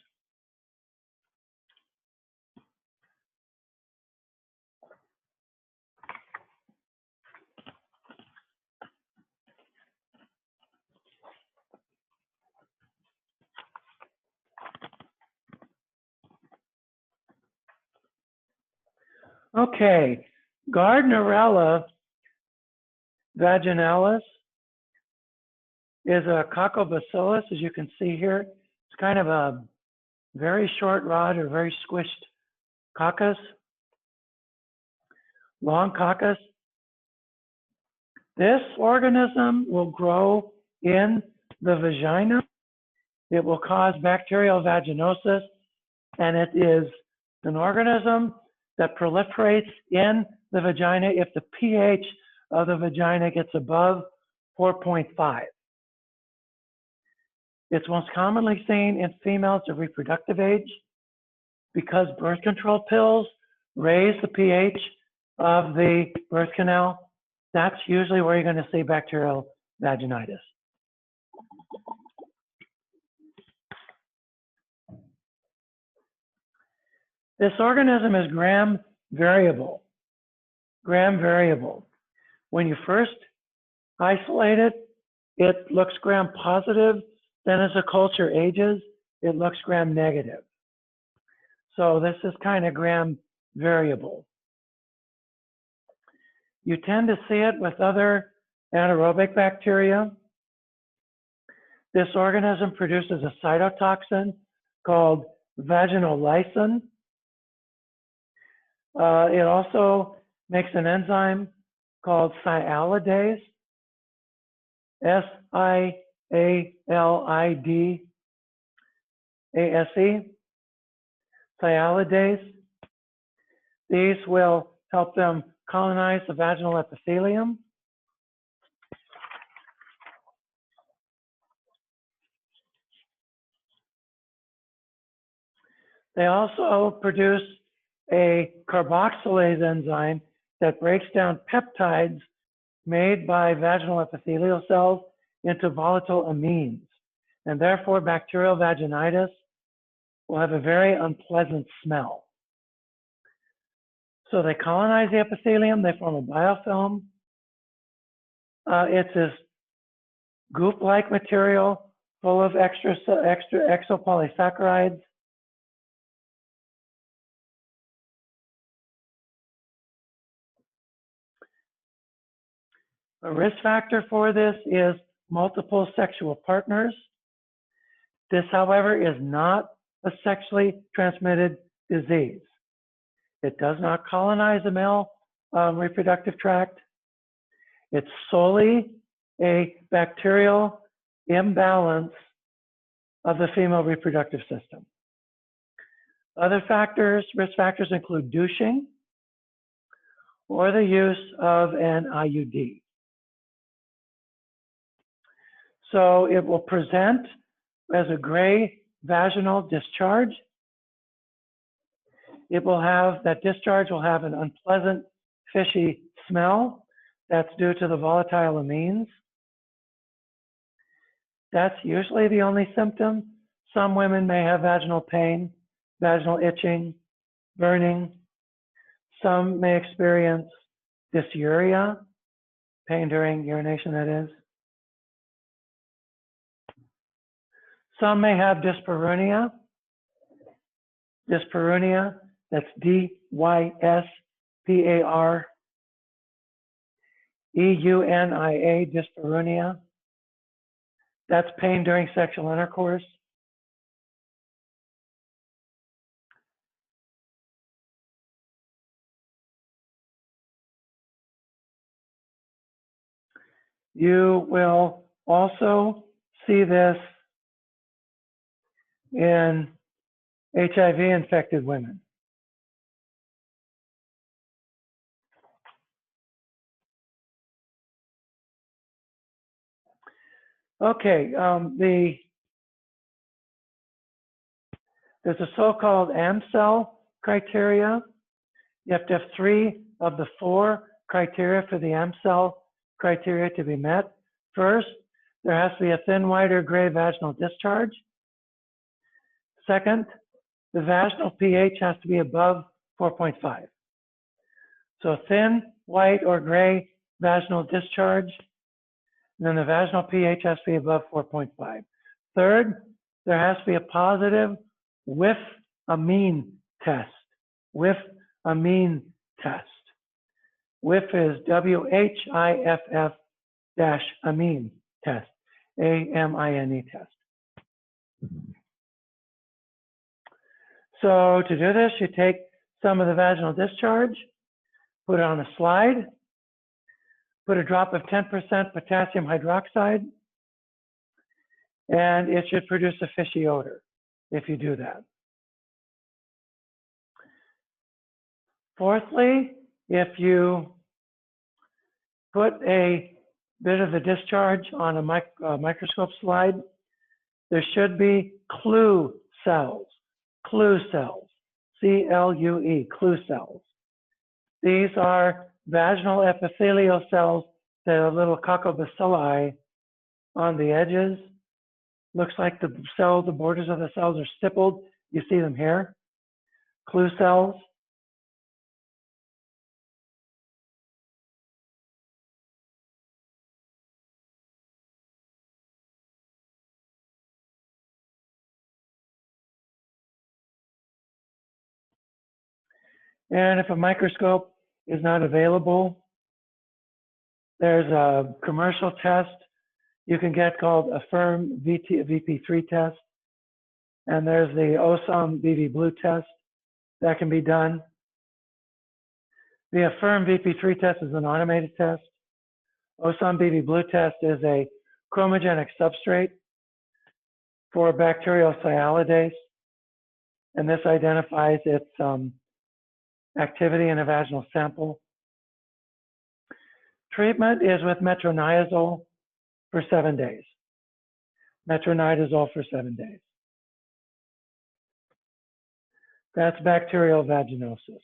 Okay, Gardnerella vaginalis is a coccobacillus, as you can see here. It's kind of a very short rod or very squished coccus, long coccus. This organism will grow in the vagina. It will cause bacterial vaginosis, and it is an organism that proliferates in the vagina if the pH of the vagina gets above 4.5. It's most commonly seen in females of reproductive age because birth control pills raise the pH of the birth canal. That's usually where you're going to see bacterial vaginitis. This organism is gram variable. Gram variable. When you first isolate it, it looks gram positive. Then as the culture ages, it looks gram negative. So this is kind of gram variable. You tend to see it with other anaerobic bacteria. This organism produces a cytotoxin called vaginal lysin. It also makes an enzyme called sialidase, S-I-A-L-I-D-A-S-E, sialidase. These will help them colonize the vaginal epithelium. They also produce a carboxylase enzyme that breaks down peptides made by vaginal epithelial cells into volatile amines. And therefore, bacterial vaginitis will have a very unpleasant smell. So they colonize the epithelium, they form a biofilm. It's this goop-like material full of extra exopolysaccharides. A risk factor for this is multiple sexual partners. This, however, is not a sexually transmitted disease. It does not colonize the male reproductive tract. It's solely a bacterial imbalance of the female reproductive system. Other factors, risk factors include douching or the use of an IUD. So it will present as a gray vaginal discharge. It will have, that discharge will have an unpleasant, fishy smell. That's due to the volatile amines. That's usually the only symptom. Some women may have vaginal pain, vaginal itching, burning. Some may experience dysuria, pain during urination, that is. Some may have dyspareunia. Dyspareunia, that's D-Y-S-P-A-R-E-U-N-I-A, dyspareunia. That's pain during sexual intercourse. You will also see this in HIV-infected women. Okay, there's a so-called AMCEL criteria. You have to have 3 of the 4 criteria for the AMCEL criteria to be met. First, there has to be a thin, white, or gray vaginal discharge. Second, the vaginal pH has to be above 4.5. So thin, white, or gray vaginal discharge, and then the vaginal pH has to be above 4.5. Third, there has to be a positive with amine test. With amine test. WIF is WHIFF-amine test, AMINE test. So to do this, you take some of the vaginal discharge, put it on a slide, put a drop of 10% potassium hydroxide, and it should produce a fishy odor if you do that. Fourthly, if you put a bit of the discharge on a microscope slide, there should be clue cells, C-L-U-E, clue cells. These are vaginal epithelial cells that are little coccobacilli on the edges. Looks like the borders of the cells are stippled. You see them here, clue cells. And if a microscope is not available, there's a commercial test you can get called a Affirm VP3 test. And there's the OSOM BV Blue test that can be done. The Affirm VP3 test is an automated test. OSOM BV Blue test is a chromogenic substrate for bacterial sialidase. And this identifies its activity in a vaginal sample. Treatment is with metronidazole for 7 days. Metronidazole for 7 days. That's bacterial vaginosis.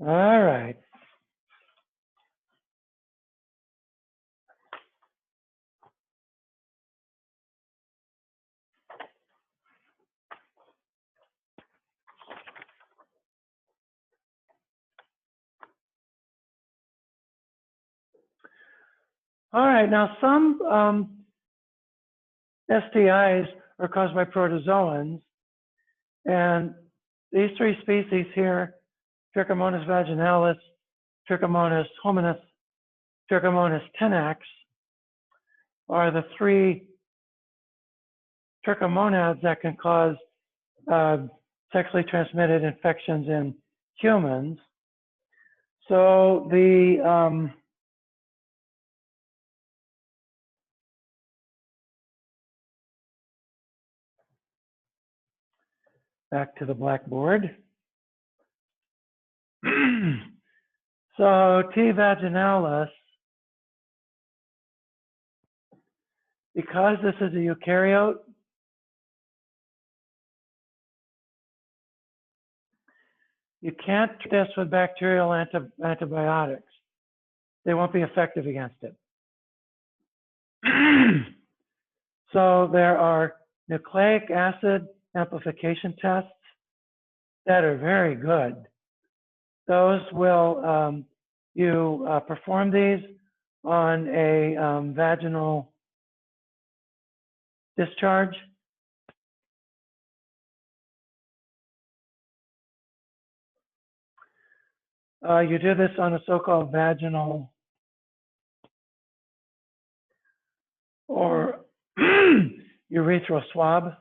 All right. All right, now some STIs are caused by protozoans, and these three species here, Trichomonas vaginalis, Trichomonas hominis, Trichomonas tenax, are the three trichomonads that can cause sexually transmitted infections in humans. So the back to the blackboard. So T. vaginalis, because this is a eukaryote, you can't treat this with bacterial antibiotics. They won't be effective against it. So there are nucleic acid amplification tests that are very good. Those will, you perform these on a vaginal discharge. You do this on a so-called vaginal or urethral swab.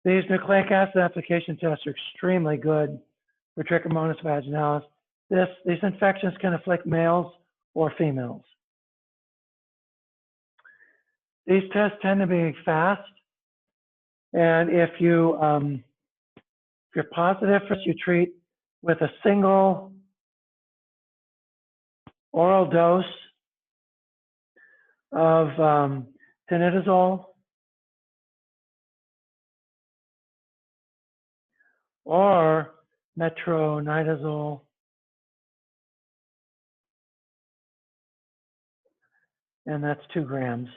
These nucleic acid application tests are extremely good for Trichomonas vaginalis. These infections can afflict males or females. These tests tend to be fast, and if you're positive, you treat with a single oral dose of tinidazole or metronidazole, and that's 2 grams.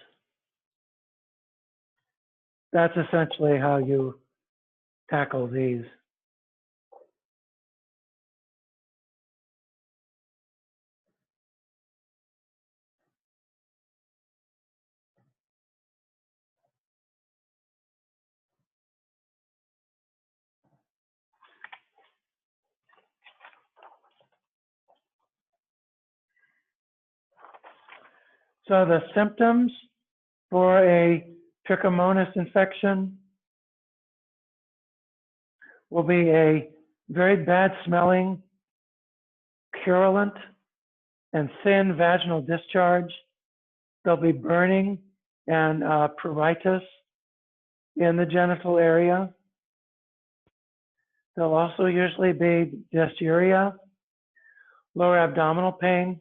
That's essentially how you tackle these. So the symptoms for a trichomonas infection will be a very bad smelling, purulent, and thin vaginal discharge. There'll be burning and pruritus in the genital area. There'll also usually be dysuria, lower abdominal pain,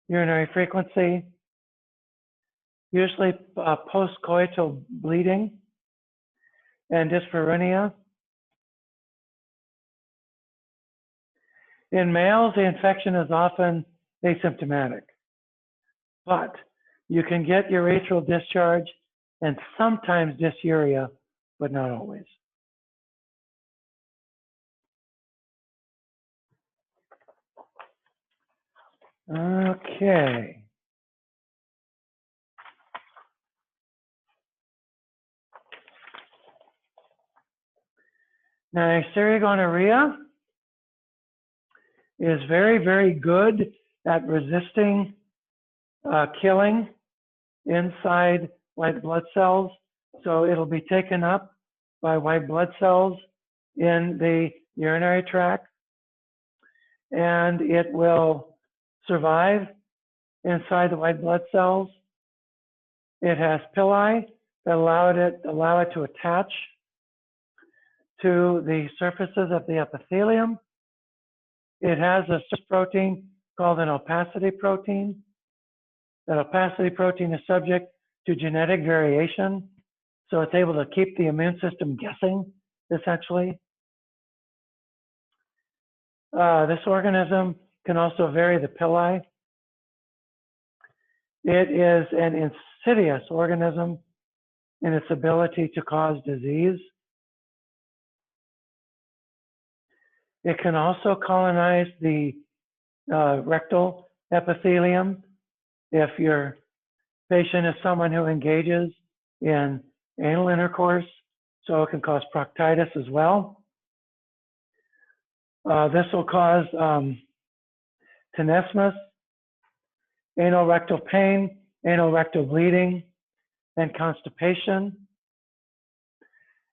urinary frequency, usually postcoital bleeding, and dyspareunia. In males, the infection is often asymptomatic, but you can get urethral discharge and sometimes dysuria, but not always. Okay. Now, Neisseria gonorrhea is very, very good at resisting killing inside white blood cells. So it'll be taken up by white blood cells in the urinary tract, and it will survive inside the white blood cells. It has pili that allow it to attach to the surfaces of the epithelium. It has a protein called an opacity protein. That opacity protein is subject to genetic variation, so it's able to keep the immune system guessing, essentially. This organism can also vary the pili. It is an insidious organism in its ability to cause disease. It can also colonize the rectal epithelium if your patient is someone who engages in anal intercourse, so it can cause proctitis as well. This will cause tenesmus, anal rectal pain, anal rectal bleeding, and constipation.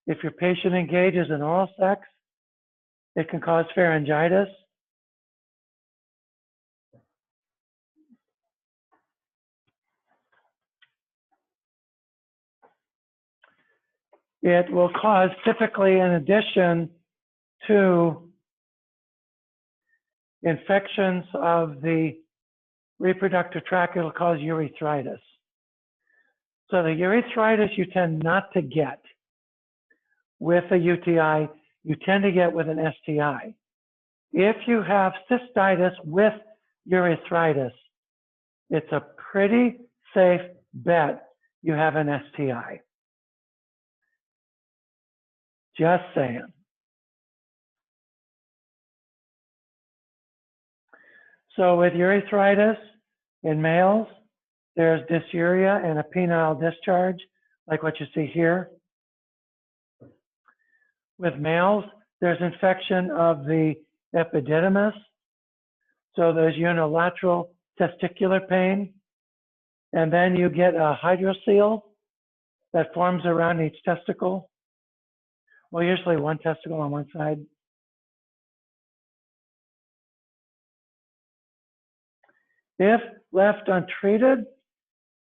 If your patient engages in oral sex, it can cause pharyngitis. It will cause, typically in addition to infections of the reproductive tract, it'll cause urethritis. So the urethritis you tend not to get with a UTI, you tend to get with an STI. If you have cystitis with urethritis, it's a pretty safe bet you have an STI. Just saying. So with urethritis in males, there's dysuria and a penile discharge, like what you see here. With males, there's infection of the epididymis. So there's unilateral testicular pain. And then you get a hydrocele that forms around each testicle. Well, usually one testicle on one side. If left untreated,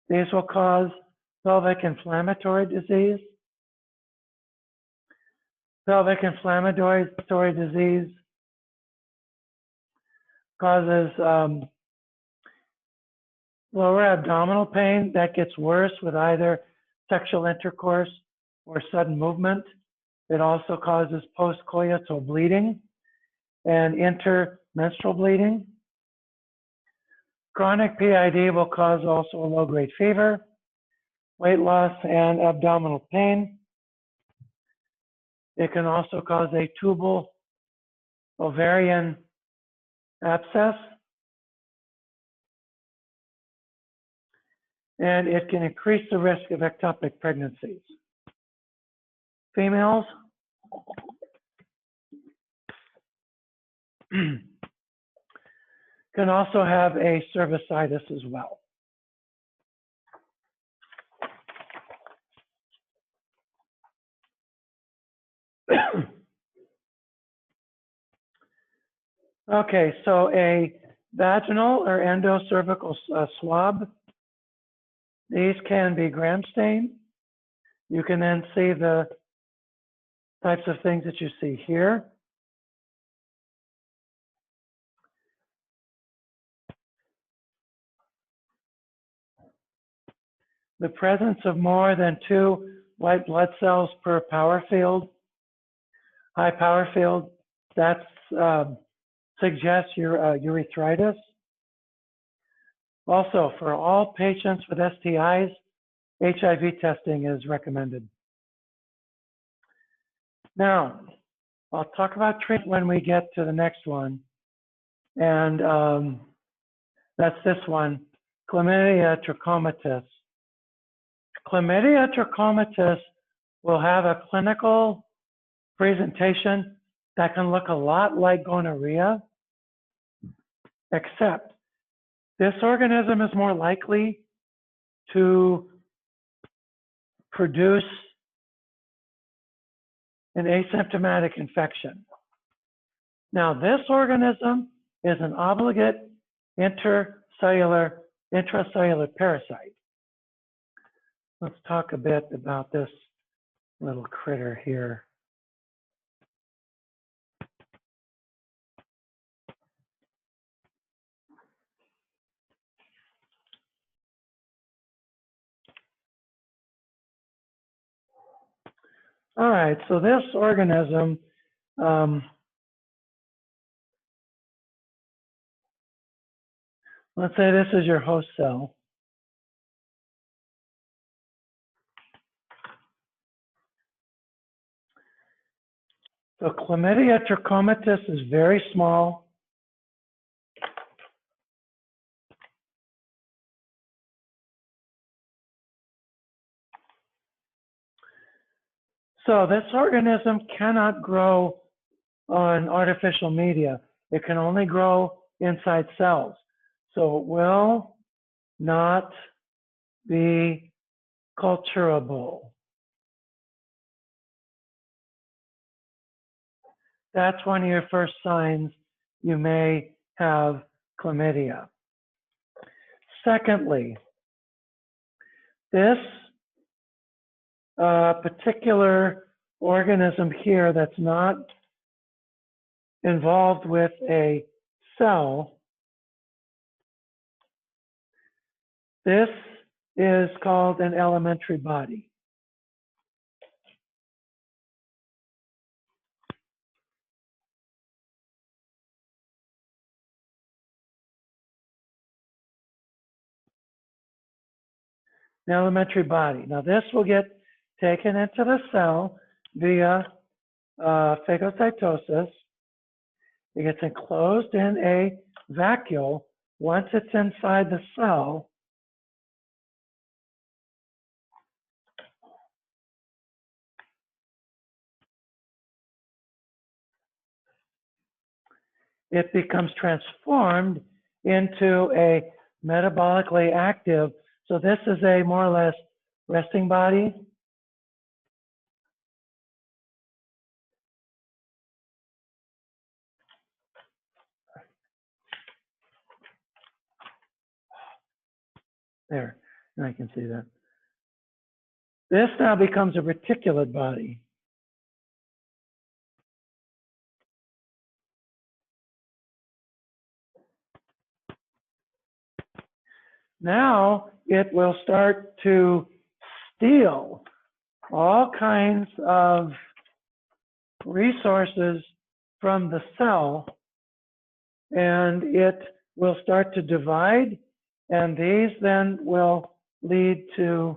these will cause pelvic inflammatory disease. Pelvic inflammatory disease causes lower abdominal pain that gets worse with either sexual intercourse or sudden movement. It also causes postcoital bleeding and intermenstrual bleeding. Chronic PID will cause also a low-grade fever, weight loss, and abdominal pain. It can also cause a tubal ovarian abscess, and it can increase the risk of ectopic pregnancies. Females can also have a cervicitis as well. Okay, so a vaginal or endocervical swab, these can be gram stained. You can then see the types of things that you see here. The presence of more than 2 white blood cells per power field. High power field, that suggests urethritis. Also, for all patients with STIs, HIV testing is recommended. Now, I'll talk about treatment when we get to the next one. And that's this one, chlamydia trachomatis. Chlamydia trachomatis will have a clinical presentation that can look a lot like gonorrhea, except this organism is more likely to produce an asymptomatic infection. Now, this organism is an obligate intracellular parasite. Let's talk a bit about this little critter here. All right, so this organism, let's say this is your host cell. So chlamydia trachomatis is very small. So this organism cannot grow on artificial media. It can only grow inside cells. So it will not be culturable. That's one of your first signs you may have chlamydia. Secondly, this particular organism here that's not involved with a cell, this is called an elementary body. An elementary body. Now this will get taken into the cell via phagocytosis. It gets enclosed in a vacuole. Once it's inside the cell, it becomes transformed into a metabolically active. So this is a more or less resting body. There, and I can see that. This now becomes a reticulate body. Now it will start to steal all kinds of resources from the cell, and it will start to divide, and these then will lead to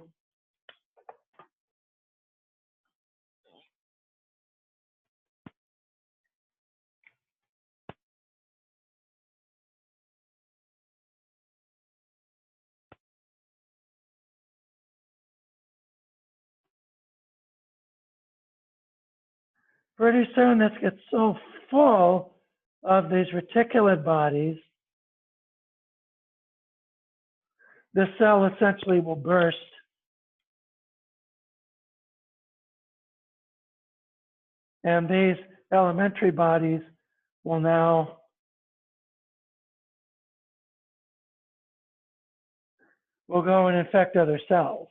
pretty soon this gets so full of these reticulate bodies, the cell essentially will burst. And these elementary bodies will now will go and infect other cells.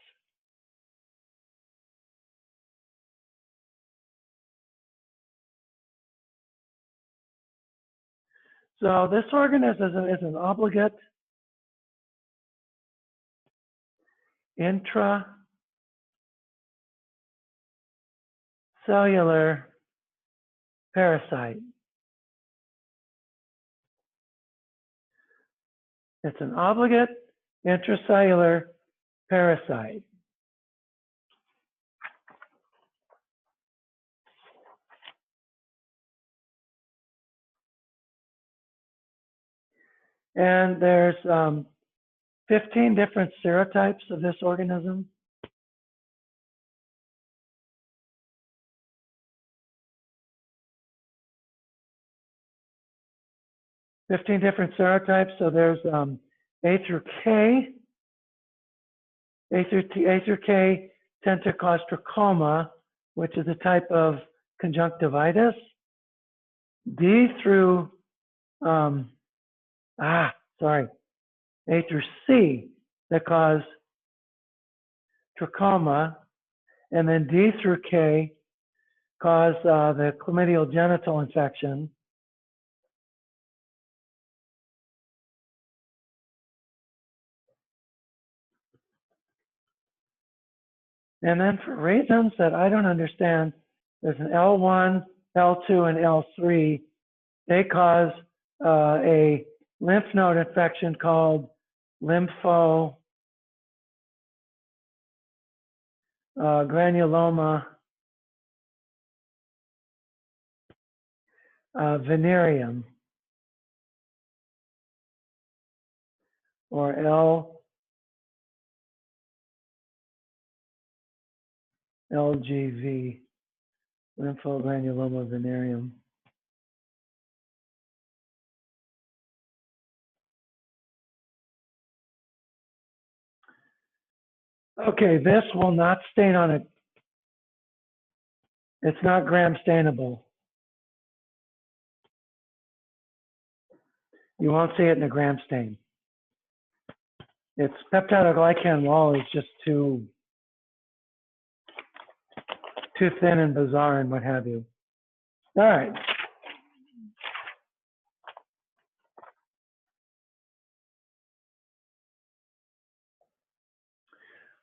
So this organism is an obligate intracellular parasite. It's an obligate intracellular parasite. And there's 15 different serotypes of this organism. Different serotypes. So there's A through K. A through K tend to cause trachoma, which is a type of conjunctivitis. D through A through C that cause trachoma, and then D through K cause the chlamydial genital infection. And then for reasons that I don't understand, there's an L1, L2, and L3. They cause a lymph node infection called granuloma venereum, or LGV, lymphogranuloma venereum. Okay, this will not stain on it. It's not gram stainable. You won't see it in a gram stain. Its peptidoglycan wall is just too thin and bizarre and what have you. All right.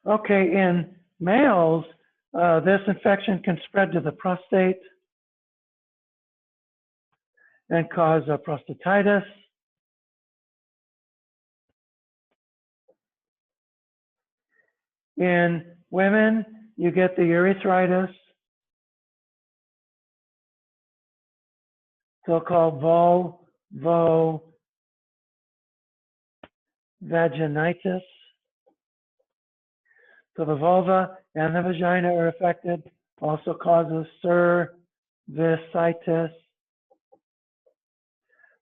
Okay, in males, this infection can spread to the prostate and cause prostatitis. In women, you get the urethritis, so-called vulvovaginitis. So the vulva and the vagina are affected, also causes cervicitis.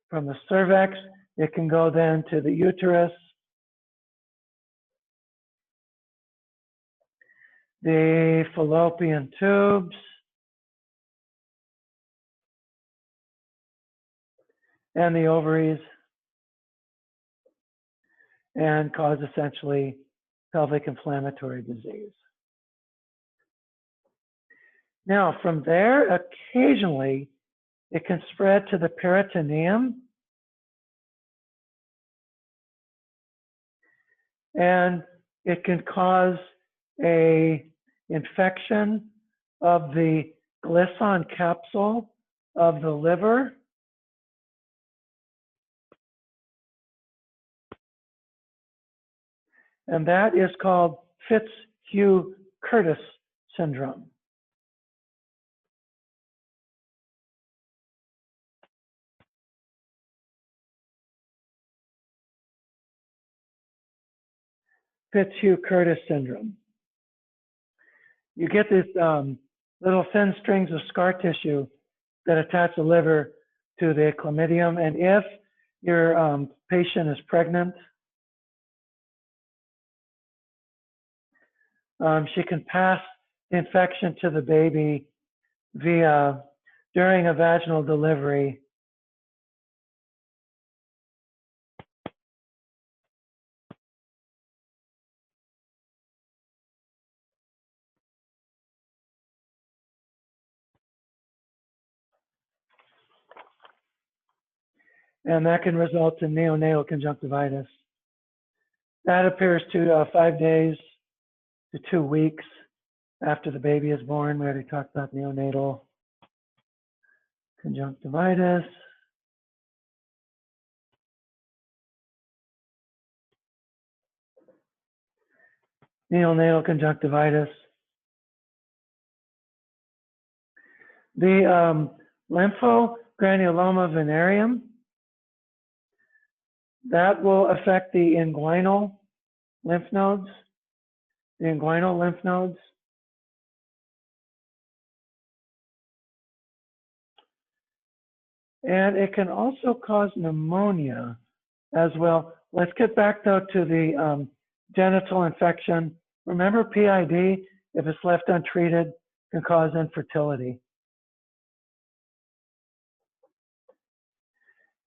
From the cervix, it can go then to the uterus, the fallopian tubes, and the ovaries, and cause essentially pelvic inflammatory disease. Now, from there, occasionally, it can spread to the peritoneum, and it can cause a infection of the glisson capsule of the liver. And that is called Fitzhugh-Curtis syndrome. Fitzhugh-Curtis syndrome. You get these little thin strings of scar tissue that attach the liver to the chlamydium, and if your patient is pregnant, she can pass the infection to the baby during a vaginal delivery. and that can result in neonatal conjunctivitis. That appears to 5 days to 2 weeks after the baby is born. We already talked about neonatal conjunctivitis. Neonatal conjunctivitis. The lymphogranuloma venereum, that will affect the inguinal lymph nodes. The inguinal lymph nodes. And it can also cause pneumonia as well. Let's get back though to the genital infection. Remember PID, if it's left untreated, can cause infertility.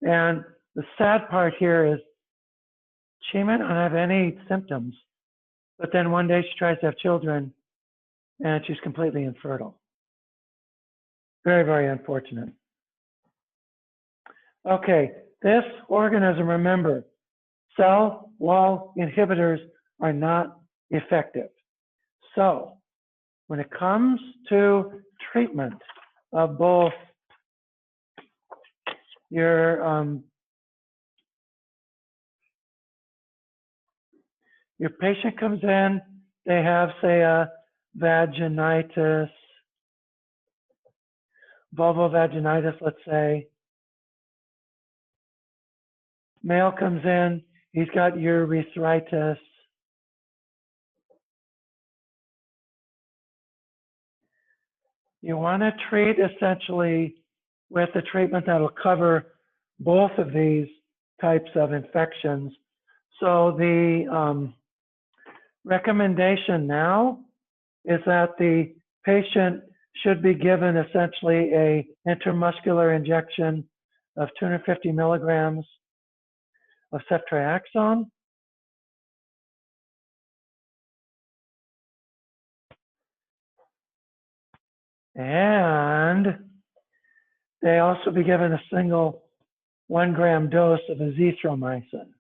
And the sad part here is she might not have any symptoms, but then one day she tries to have children and she's completely infertile. Very, very unfortunate. Okay, this organism, remember, cell wall inhibitors are not effective. So when it comes to treatment of both your patient comes in, they have, say, a vaginitis, vulvovaginitis, let's say. Male comes in, he's got urethritis. You want to treat essentially with a treatment that will cover both of these types of infections. So the recommendation now is that the patient should be given essentially a intramuscular injection of 250 milligrams of ceftriaxone. And they also be given a single 1 gram dose of azithromycin.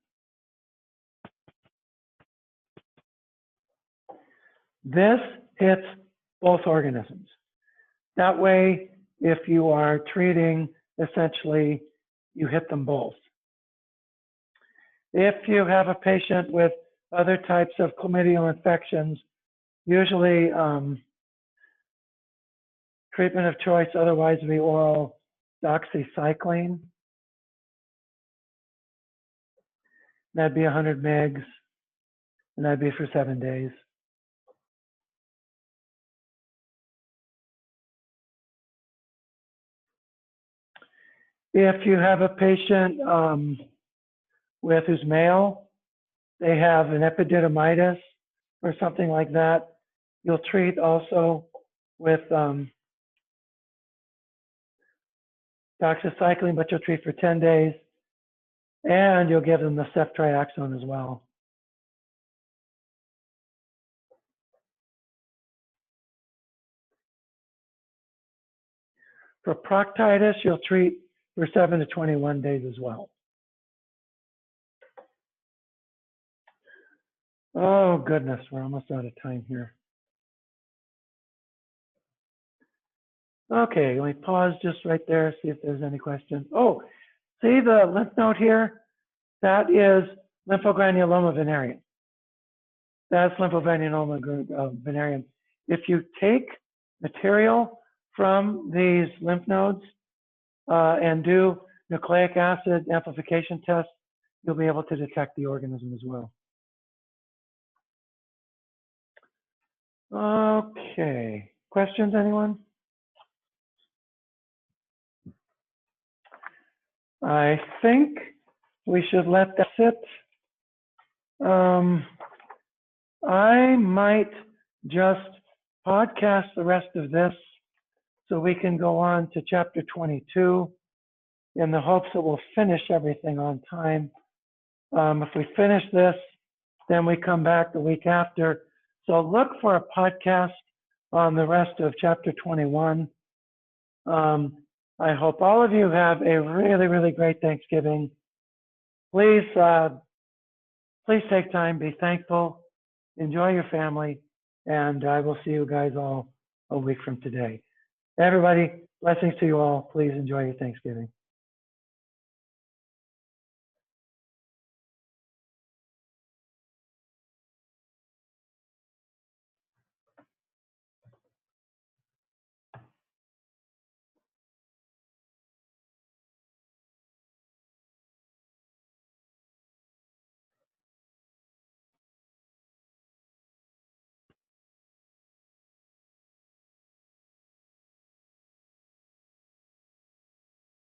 This hits both organisms. That way, if you are treating, essentially, you hit them both. If you have a patient with other types of chlamydial infections, usually treatment of choice otherwise would be oral doxycycline. That'd be 100 mgs, and that'd be for 7 days. If you have a patient with who's male, they have an epididymitis or something like that, you'll treat also with doxycycline, but you'll treat for 10 days, and you'll give them the ceftriaxone as well. For proctitis, you'll treat for 7 to 21 days as well. Oh goodness, we're almost out of time here. Okay, let me pause just right there, see if there's any questions. Oh, see the lymph node here? That is lymphogranuloma venereum. That's lymphogranuloma venereum. If you take material from these lymph nodes and do nucleic acid amplification tests, you'll be able to detect the organism as well. Okay, questions, anyone? I think we should let that sit. I might just podcast the rest of this so we can go on to chapter 22 in the hopes that we'll finish everything on time. If we finish this, then we come back the week after. So look for a podcast on the rest of chapter 21. I hope all of you have a really, really great Thanksgiving. Please, please take time, be thankful, enjoy your family, and I will see you guys all a week from today. Everybody, blessings to you all. Please enjoy your Thanksgiving.